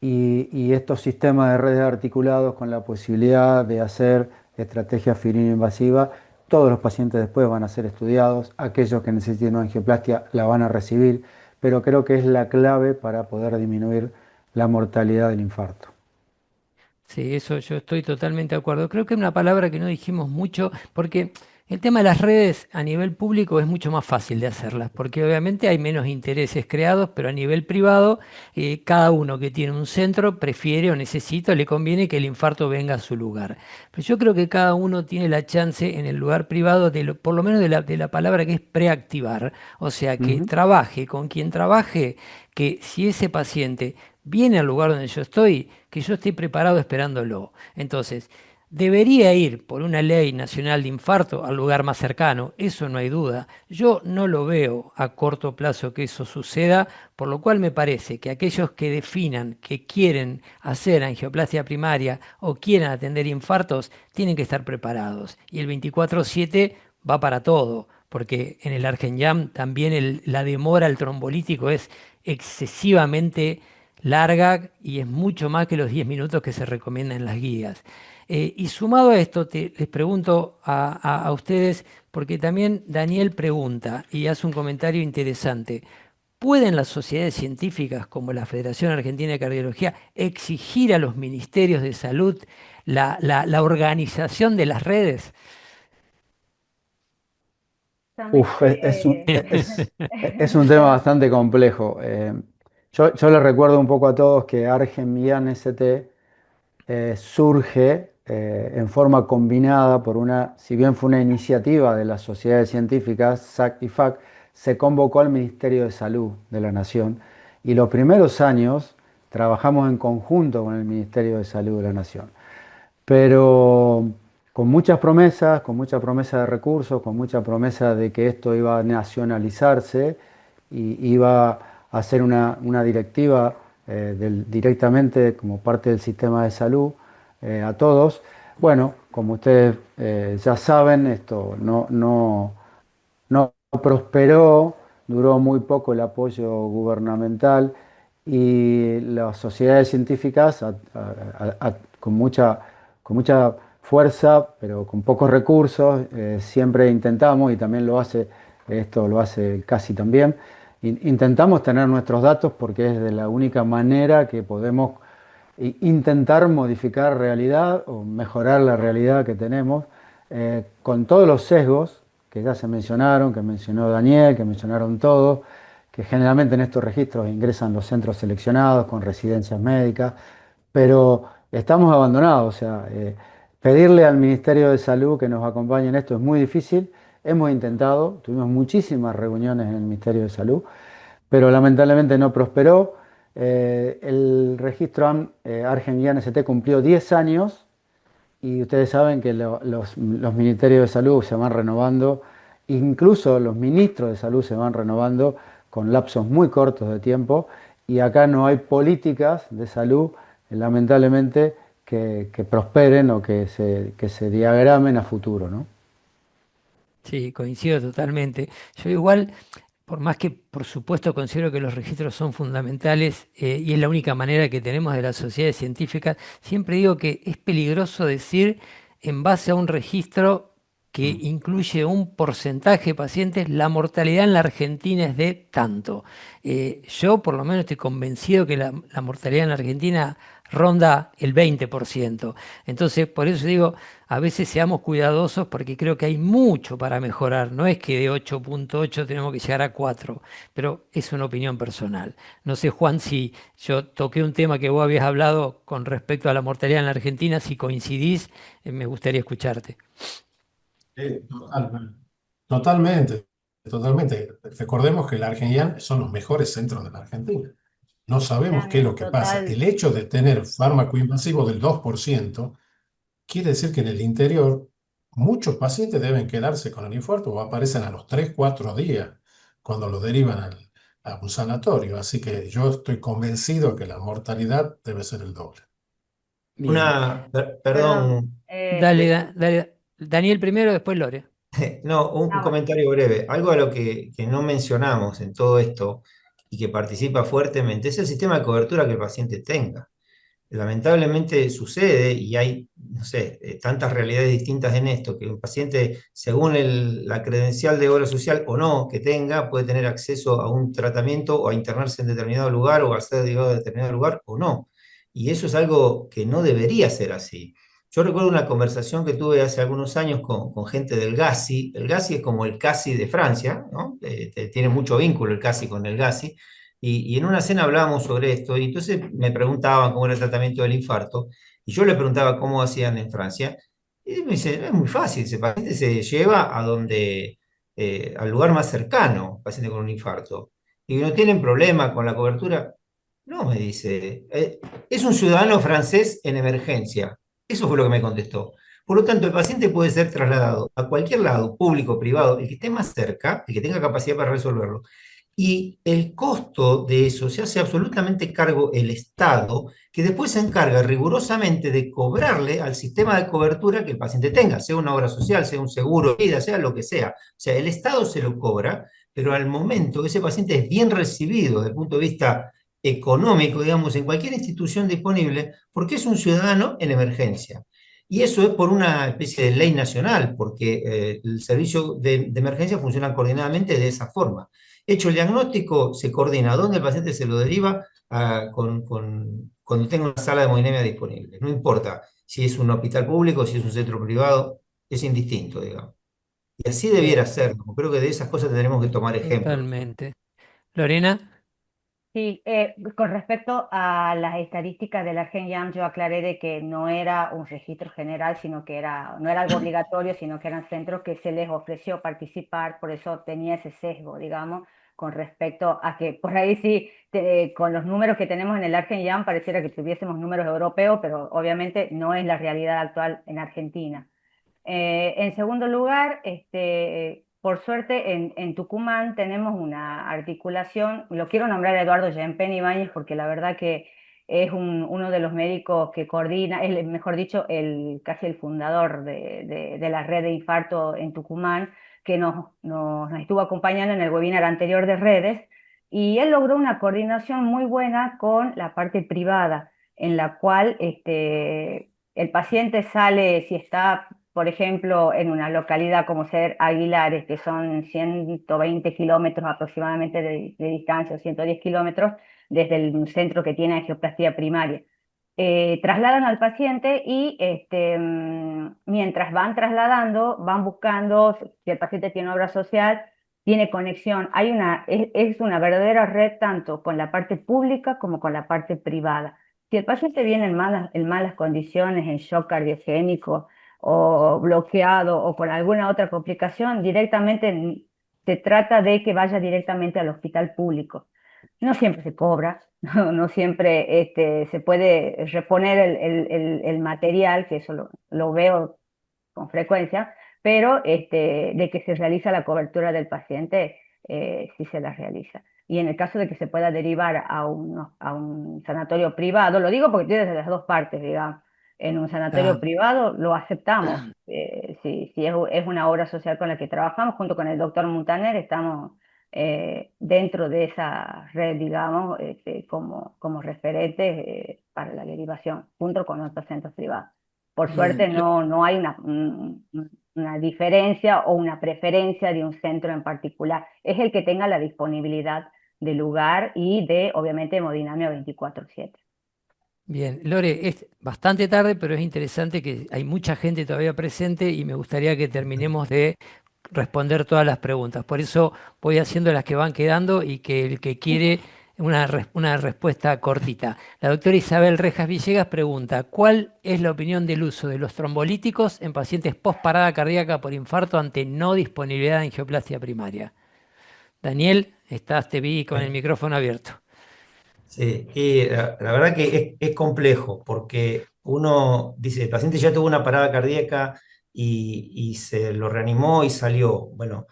y estos sistemas de redes articulados con la posibilidad de hacer estrategia fibrina invasiva, todos los pacientes después van a ser estudiados, aquellos que necesiten una angioplastia la van a recibir, pero creo que es la clave para poder disminuir la mortalidad del infarto. Sí, eso yo estoy totalmente de acuerdo. Creo que es una palabra que no dijimos mucho, porque el tema de las redes a nivel público es mucho más fácil de hacerlas, porque obviamente hay menos intereses creados, pero a nivel privado, cada uno que tiene un centro prefiere o necesita o le conviene que el infarto venga a su lugar. Pero yo creo que cada uno tiene la chance en el lugar privado, por lo menos de la palabra que es preactivar, o sea, que Ujú. trabaje con quien trabaje, que si ese paciente viene al lugar donde yo estoy, que yo estoy preparado esperándolo. Entonces, debería ir por una ley nacional de infarto al lugar más cercano, eso no hay duda. Yo no lo veo a corto plazo que eso suceda, por lo cual me parece que aquellos que definan que quieren hacer angioplastia primaria o quieran atender infartos, tienen que estar preparados. Y el 24/7 va para todo, porque en el ARGENJAM también la demora al trombolítico es excesivamente larga y es mucho más que los 10 minutos que se recomiendan en las guías. Y sumado a esto, les pregunto a ustedes, porque también Daniel pregunta y hace un comentario interesante. ¿Pueden las sociedades científicas como la Federación Argentina de Cardiología exigir a los ministerios de salud la organización de las redes? Uf, Justamente, es un tema bastante complejo. Yo les recuerdo un poco a todos que Argen ST surge en forma combinada por una, si bien fue una iniciativa de las sociedades científicas, SAC y FAC, se convocó al Ministerio de Salud de la Nación y los primeros años trabajamos en conjunto con el Ministerio de Salud de la Nación, pero con mucha promesa de recursos, con mucha promesa de que esto iba a nacionalizarse y iba a ser una directiva directamente como parte del sistema de salud a todos. Bueno, como ustedes ya saben, esto no prosperó, duró muy poco el apoyo gubernamental y las sociedades científicas con mucha fuerza, pero con pocos recursos, siempre intentamos, y también esto lo hace el CASI también, intentamos tener nuestros datos porque es de la única manera que podemos intentar modificar realidad o mejorar la realidad que tenemos con todos los sesgos que ya se mencionaron, que mencionó Daniel, que mencionaron todos, que generalmente en estos registros ingresan los centros seleccionados con residencias médicas, pero estamos abandonados, o sea, pedirle al Ministerio de Salud que nos acompañe en esto es muy difícil. Hemos intentado, tuvimos muchísimas reuniones en el Ministerio de Salud, pero lamentablemente no prosperó. El registro Argen ST cumplió 10 años y ustedes saben que los ministerios de salud se van renovando, incluso los ministros de salud se van renovando con lapsos muy cortos de tiempo y acá no hay políticas de salud, lamentablemente, que prosperen o que se diagramen a futuro, ¿no? Sí, coincido totalmente. Yo igual, por más que por supuesto considero que los registros son fundamentales y es la única manera que tenemos de las sociedades científicas, siempre digo que es peligroso decir en base a un registro que Mm. incluye un porcentaje de pacientes, la mortalidad en la Argentina es de tanto. Yo por lo menos estoy convencido que la mortalidad en la Argentina ronda el 20%. Entonces, por eso digo, a veces seamos cuidadosos porque creo que hay mucho para mejorar. No es que de 8,8 tenemos que llegar a 4, pero es una opinión personal. No sé, Juan, si yo toqué un tema que vos habías hablado con respecto a la mortalidad en la Argentina, si coincidís, me gustaría escucharte. Totalmente. Totalmente, totalmente. Recordemos que la Argentina son los mejores centros de la Argentina. No sabemos qué es lo que pasa. total. El hecho de tener fármaco invasivo del 2% quiere decir que en el interior muchos pacientes deben quedarse con el infarto o aparecen a los 3 4 días cuando lo derivan a un sanatorio. Así que yo estoy convencido que la mortalidad debe ser el doble. Bien. Perdón. Perdón, Dale, dale. Daniel primero, después Lore. no, un Bueno, comentario breve. Algo a lo que no mencionamos en todo esto y que participa fuertemente es el sistema de cobertura que el paciente tenga. lamentablemente sucede, y hay, no sé, tantas realidades distintas en esto, que un paciente, según la credencial de obra social o no que tenga, puede tener acceso a un tratamiento o a internarse en determinado lugar o a ser derivado de determinado lugar o no. Y eso es algo que no debería ser así. Yo recuerdo una conversación que tuve hace algunos años con gente del GACI. El GACI es como el CASI de Francia, ¿no? Tiene mucho vínculo el CASI con el GACI. Y en una cena hablábamos sobre esto, y entonces me preguntaban cómo era el tratamiento del infarto, y yo le preguntaba cómo hacían en Francia, y me dice, es muy fácil, ese paciente se lleva al lugar más cercano, paciente con un infarto, y no tienen problema con la cobertura. No, me dice, es un ciudadano francés en emergencia. Eso fue lo que me contestó. Por lo tanto, el paciente puede ser trasladado a cualquier lado, público, privado, el que esté más cerca, el que tenga capacidad para resolverlo. Y el costo de eso se hace absolutamente cargo el Estado, que después se encarga rigurosamente de cobrarle al sistema de cobertura que el paciente tenga, sea una obra social, sea un seguro de vida, sea lo que sea. O sea, el Estado se lo cobra, pero al momento ese paciente es bien recibido desde el punto de vista económico, digamos, en cualquier institución disponible, porque es un ciudadano en emergencia. Y eso es por una especie de ley nacional, porque el servicio de emergencia funciona coordinadamente de esa forma. Hecho el diagnóstico, se coordina dónde el paciente se lo deriva cuando tenga una sala de hemodinamia disponible. No importa si es un hospital público, si es un centro privado, es indistinto, digamos. Y así debiera Eh, ser. Creo que de esas cosas tendremos que tomar ejemplo. Totalmente. Lorena, Sí, con respecto a las estadísticas del ARGENYAM, yo aclaré de que no era un registro general, sino que no era algo obligatorio, sino que eran centros que se les ofreció participar, por eso tenía ese sesgo, digamos, con respecto a que por ahí sí, con los números que tenemos en el ARGENYAM pareciera que tuviésemos números europeos, pero obviamente no es la realidad actual en Argentina. En segundo lugar, por suerte en Tucumán tenemos una articulación, lo quiero nombrar a Eduardo Gempen Ibáñez porque la verdad que es uno de los médicos que coordina, es, mejor dicho, casi el fundador de la red de infarto en Tucumán, que nos estuvo acompañando en el webinar anterior de redes, y él logró una coordinación muy buena con la parte privada, en la cual el paciente sale, si está por ejemplo, en una localidad como ser Aguilares, que son 120 kilómetros aproximadamente de distancia, o 110 kilómetros, desde el centro que tiene angioplastía primaria. Trasladan al paciente y mientras van trasladando, van buscando, si el paciente tiene obra social, tiene conexión. Es una verdadera red tanto con la parte pública como con la parte privada. Si el paciente viene en malas condiciones, en shock cardiogénico, o bloqueado o con alguna otra complicación, directamente se trata de que vaya directamente al hospital público. No siempre se cobra, no siempre se puede reponer el material, que eso lo veo con frecuencia, pero de que se realiza la cobertura del paciente, sí se la realiza. Y en el caso de que se pueda derivar a un sanatorio privado, lo digo porque tiene desde las dos partes, digamos, en un sanatorio ah, privado lo aceptamos. Si es una obra social con la que trabajamos, junto con el doctor Montaner, estamos dentro de esa red, digamos, como referentes para la derivación, junto con otros centros privados. Por bien. suerte no hay una diferencia o una preferencia de un centro en particular. Es el que tenga la disponibilidad de lugar y de, obviamente, hemodinamia 24/7. Bien, Lore, es bastante tarde, pero es interesante que hay mucha gente todavía presente y me gustaría que terminemos de responder todas las preguntas. Por eso voy haciendo las que van quedando y que el que quiere una respuesta cortita. La doctora Isabel Rejas Villegas pregunta, ¿cuál es la opinión del uso de los trombolíticos en pacientes post-parada cardíaca por infarto ante no disponibilidad de angioplastia primaria? Daniel, te vi con el micrófono abierto. Sí, y la verdad que es complejo porque uno dice, el paciente ya tuvo una parada cardíaca y se lo reanimó y salió. Bueno,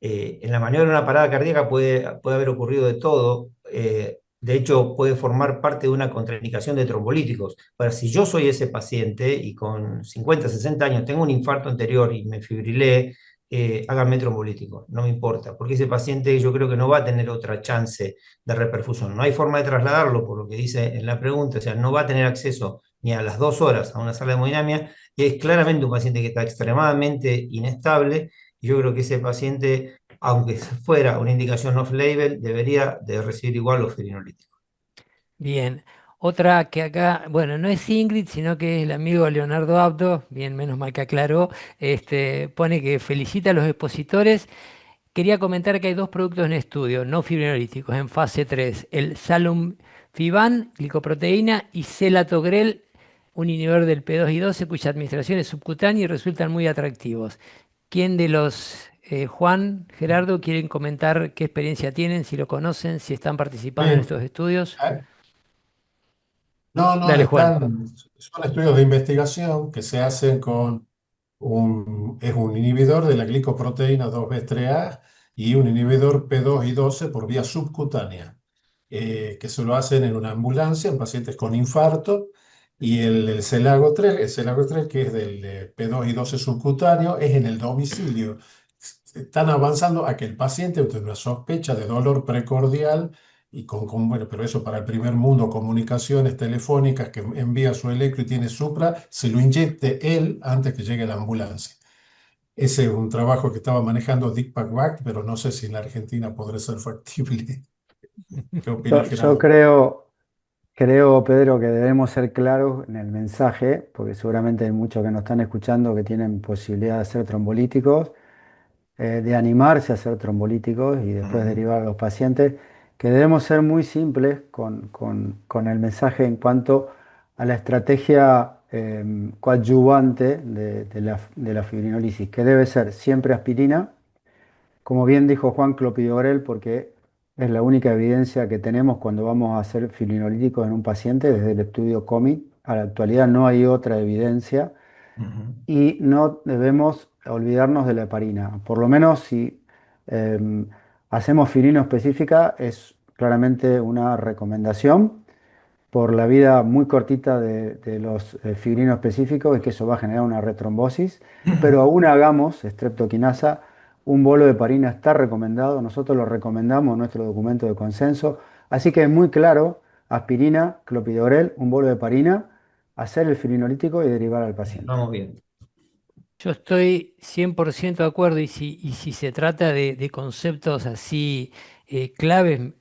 en la maniobra de una parada cardíaca puede haber ocurrido de todo. De hecho, puede formar parte de una contraindicación de trombolíticos. Ahora, si yo soy ese paciente y con 50, 60 años tengo un infarto anterior y me fibrilé, háganme trombolítico, no me importa, porque ese paciente yo creo que no va a tener otra chance de reperfusión. No hay forma de trasladarlo, por lo que dice en la pregunta, o sea, no va a tener acceso ni a las 2 horas a una sala de hemodinamia, y es claramente un paciente que está extremadamente inestable, y yo creo que ese paciente, aunque fuera una indicación off-label, debería de recibir igual los fibrinolíticos. Bien. Otra que acá, bueno, no es Ingrid, sino que es el amigo Leonardo Abdo, bien, menos mal que aclaró, pone que felicita a los expositores. Quería comentar que hay dos productos en estudio, no fibrinolíticos, en fase 3: el Salumfiban, glicoproteína, y Selatogrel, un inhibidor del P2 y 12, cuya administración es subcutánea y resultan muy atractivos. ¿Quién de los, Juan, Gerardo, quieren comentar qué experiencia tienen, si lo conocen, si están participando en Sí. estos estudios? Ah, no, no, Dale, Juan. son estudios de investigación que se hacen con es un inhibidor de la glicoproteína 2B3A y un inhibidor P2 y 12 por vía subcutánea, que se lo hacen en una ambulancia en pacientes con infarto, y el Selagotrel, que es del P2 y 12 subcutáneo, es en el domicilio. Están avanzando a que el paciente tiene una sospecha de dolor precordial y bueno, pero eso para el primer mundo, comunicaciones telefónicas, que envía su electro y tiene supra, se lo inyecte él antes que llegue la ambulancia. Ese es un trabajo que estaba manejando Dick Packback, pero no sé si en la Argentina podrá ser factible. ¿Qué opina Yo Gerardo? creo, Pedro, que debemos ser claros en el mensaje, porque seguramente hay muchos que nos están escuchando que tienen posibilidad de ser trombolíticos, de animarse a ser trombolíticos y después Ujú, derivar a los pacientes, que debemos ser muy simples con el mensaje en cuanto a la estrategia coadyuvante de la fibrinolisis, que debe ser siempre aspirina, como bien dijo Juan, clopidogrel, porque es la única evidencia que tenemos cuando vamos a hacer fibrinolíticos en un paciente desde el estudio COMIT. A la actualidad no hay otra evidencia ujú. y no debemos olvidarnos de la heparina. Por lo menos si em, hacemos fibrino específica es claramente una recomendación por la vida muy cortita de los fibrinos específicos y que eso va a generar una retrombosis, pero aún hagamos streptokinasa, un bolo de heparina está recomendado, nosotros lo recomendamos en nuestro documento de consenso, así que es muy claro, aspirina, clopidogrel, un bolo de heparina, hacer el fibrinolítico y derivar al paciente. Vamos bien. Yo estoy 100% de acuerdo y si se trata de conceptos así claves,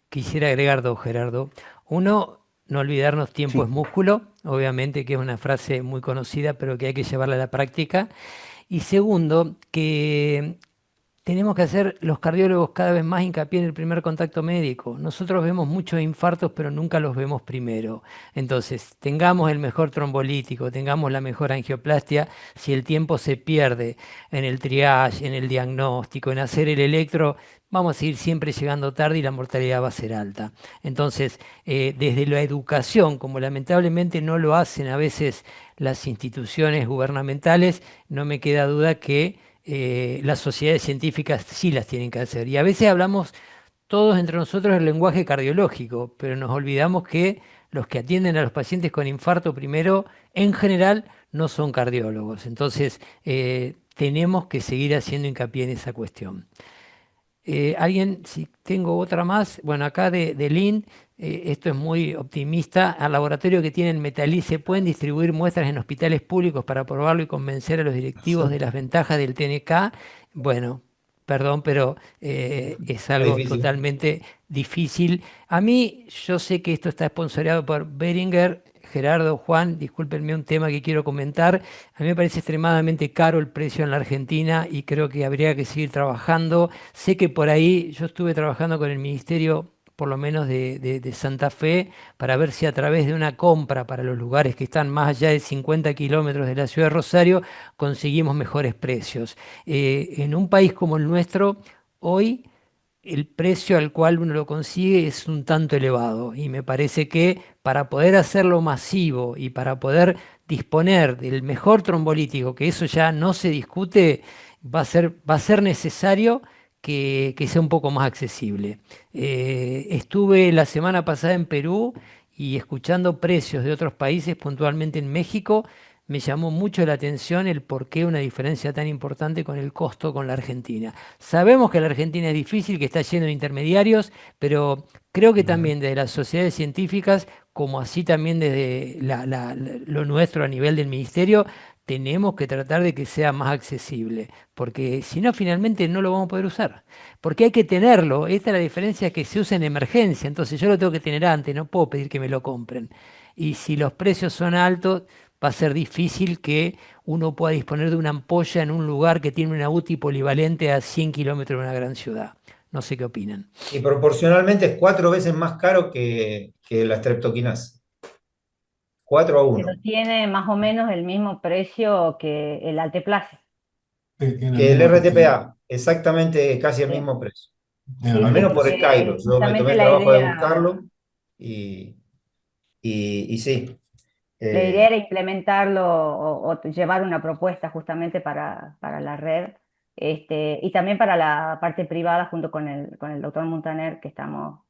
quisiera agregar dos, Gerardo. Uno, no olvidarnos tiempo es Sí. músculo, obviamente que es una frase muy conocida, pero que hay que llevarla a la práctica. Y segundo, que tenemos que hacer los cardiólogos cada vez más hincapié en el primer contacto médico. Nosotros vemos muchos infartos, pero nunca los vemos primero. Entonces, tengamos el mejor trombolítico, tengamos la mejor angioplastia, si el tiempo se pierde en el triage, en el diagnóstico, en hacer el electro, vamos a ir siempre llegando tarde y la mortalidad va a ser alta. Entonces, desde la educación, como lamentablemente no lo hacen a veces las instituciones gubernamentales, no me queda duda que las sociedades científicas sí las tienen que hacer. Y a veces hablamos todos entre nosotros el lenguaje cardiológico, pero nos olvidamos que los que atienden a los pacientes con infarto primero, en general, no son cardiólogos. Entonces, tenemos que seguir haciendo hincapié en esa cuestión. Alguien, si tengo otra más, bueno, acá de Lynn, esto es muy optimista. Al laboratorio que tienen Metalice pueden distribuir muestras en hospitales públicos para probarlo y convencer a los directivos de las ventajas del TNK. Bueno, perdón, pero es Está algo difícil. totalmente difícil. A mí, yo sé que esto está sponsoreado por Beringer. Gerardo, Juan, discúlpenme un tema que quiero comentar. A mí me parece extremadamente caro el precio en la Argentina y creo que habría que seguir trabajando. Sé que por ahí yo estuve trabajando con el Ministerio, por lo menos de Santa Fe, para ver si a través de una compra para los lugares que están más allá de 50 kilómetros de la ciudad de Rosario, conseguimos mejores precios. En un país como el nuestro, hoy el precio al cual uno lo consigue es un tanto elevado y me parece que para poder hacerlo masivo y para poder disponer del mejor trombolítico, que eso ya no se discute, va a ser necesario que sea un poco más accesible. Estuve la semana pasada en Perú y escuchando precios de otros países, puntualmente en México. me llamó mucho la atención el por qué una diferencia tan importante con el costo con la Argentina. Sabemos que la Argentina es difícil, que está lleno de intermediarios, pero creo que Ujú. también desde las sociedades científicas, como así también desde lo nuestro a nivel del ministerio, tenemos que tratar de que sea más accesible, porque si no, finalmente no lo vamos a poder usar. Porque hay que tenerlo. Esta es la diferencia, que se usa en emergencia, entonces yo lo tengo que tener antes, no puedo pedir que me lo compren. Y si los precios son altos, va a ser difícil que uno pueda disponer de una ampolla en un lugar que tiene una UTI polivalente a 100 kilómetros de una gran ciudad. No sé qué opinan. Y proporcionalmente es 4 veces más caro que la streptokinasa. 4 a 1. Pero tiene más o menos el mismo precio que el Alteplase. Sí, tiene el Que el mismo efectivo. RTPA, exactamente casi el Sí, mismo precio. Tiene el sí, Al mismo menos sí, por precio. el Cairo. Yo me tomé justamente el trabajo de buscarlo y, y sí. la idea eh, era implementarlo o llevar una propuesta justamente para la red, y también para la parte privada junto con el doctor Montaner, que estamos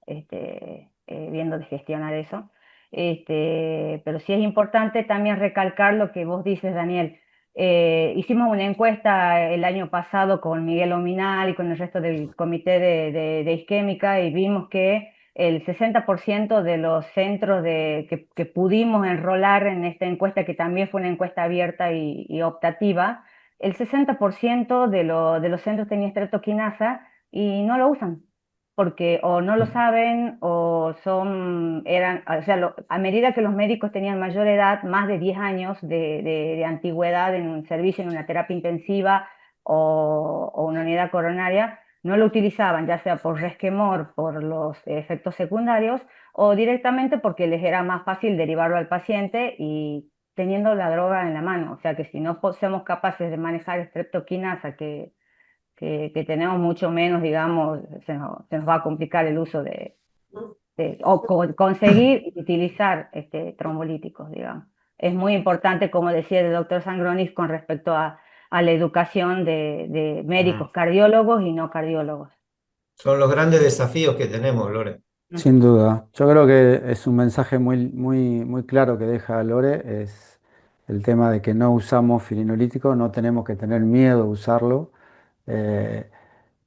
viendo de gestionar eso. Pero sí es importante también recalcar lo que vos dices, Daniel. Hicimos una encuesta el año pasado con Miguel Ominal y con el resto del comité de isquémica, y vimos que el 60% de los centros que pudimos enrolar en esta encuesta, que también fue una encuesta abierta y optativa, el 60% de los centros tenía streptokinasa y no lo usan, porque o no lo saben o o sea, a medida que los médicos tenían mayor edad, más de 10 años de antigüedad en un servicio, en una terapia intensiva o una unidad coronaria, no lo utilizaban, ya sea por resquemor, por los efectos secundarios, o directamente porque les era más fácil derivarlo al paciente y teniendo la droga en la mano. O sea que si no somos capaces de manejar streptokinasa, que tenemos mucho menos, digamos, se nos va a complicar el uso conseguir y utilizar trombolíticos, digamos. Es muy importante, como decía el doctor Sangronis, con respecto a la educación de médicos cardiólogos y no cardiólogos. Son los grandes desafíos que tenemos, Lore. Sin duda. Yo creo que es un mensaje muy claro que deja Lore, es el tema de que no usamos filinolítico, no tenemos que tener miedo a usarlo. Eh,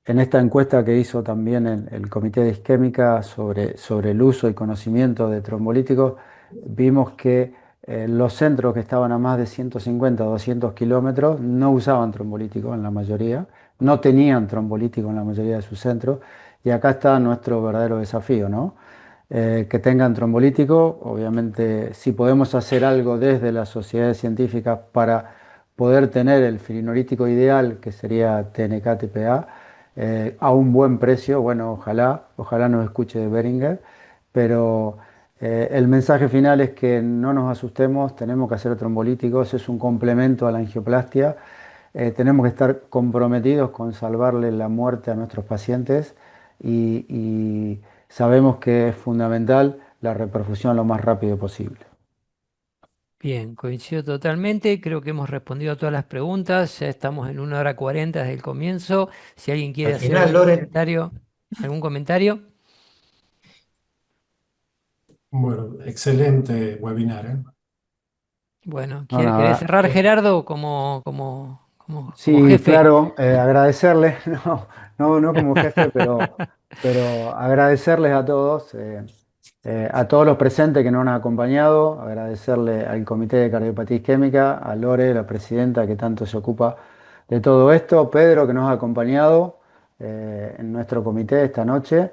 en esta encuesta que hizo también el Comité de Isquémica sobre el uso y conocimiento de trombolíticos, vimos que los centros que estaban a más de 150 o 200 kilómetros no usaban trombolíticos en la mayoría, no tenían trombolíticos en la mayoría de sus centros, y acá está nuestro verdadero desafío, ¿no? Que tengan trombolítico. Obviamente, si podemos hacer algo desde las sociedades científicas para poder tener el filinolítico ideal, que sería TNK-TPA, a un buen precio, bueno, ojalá nos escuche de Beringer, pero el mensaje final es que no nos asustemos, tenemos que hacer trombolíticos, es un complemento a la angioplastia. Tenemos que estar comprometidos con salvarle la muerte a nuestros pacientes, y sabemos que es fundamental la reperfusión lo más rápido posible. Bien, coincido totalmente. Creo que hemos respondido a todas las preguntas. Ya estamos en 1 hora 40 desde el comienzo. Si alguien quiere Al hacer final, Lore, algún comentario. Bueno, excelente webinar, ¿eh? Bueno, No, ¿querés nada. cerrar, Gerardo, como Sí, jefe? claro, agradecerles, no como jefe, pero agradecerles a todos los presentes que nos han acompañado, agradecerle al Comité de Cardiopatía Isquémica, a Lore, la presidenta que tanto se ocupa de todo esto, Pedro, que nos ha acompañado en nuestro comité esta noche,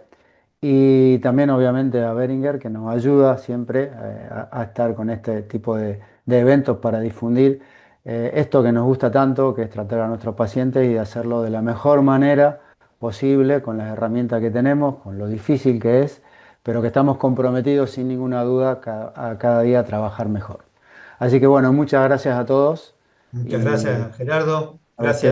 y también obviamente a Beringer, que nos ayuda siempre a estar con este tipo de eventos para difundir esto que nos gusta tanto, que es tratar a nuestros pacientes y de hacerlo de la mejor manera posible, con las herramientas que tenemos, con lo difícil que es, pero que estamos comprometidos sin ninguna duda a cada día a trabajar mejor. Así que bueno, muchas gracias a todos muchas y gracias, Gerardo. a ustedes. Gracias.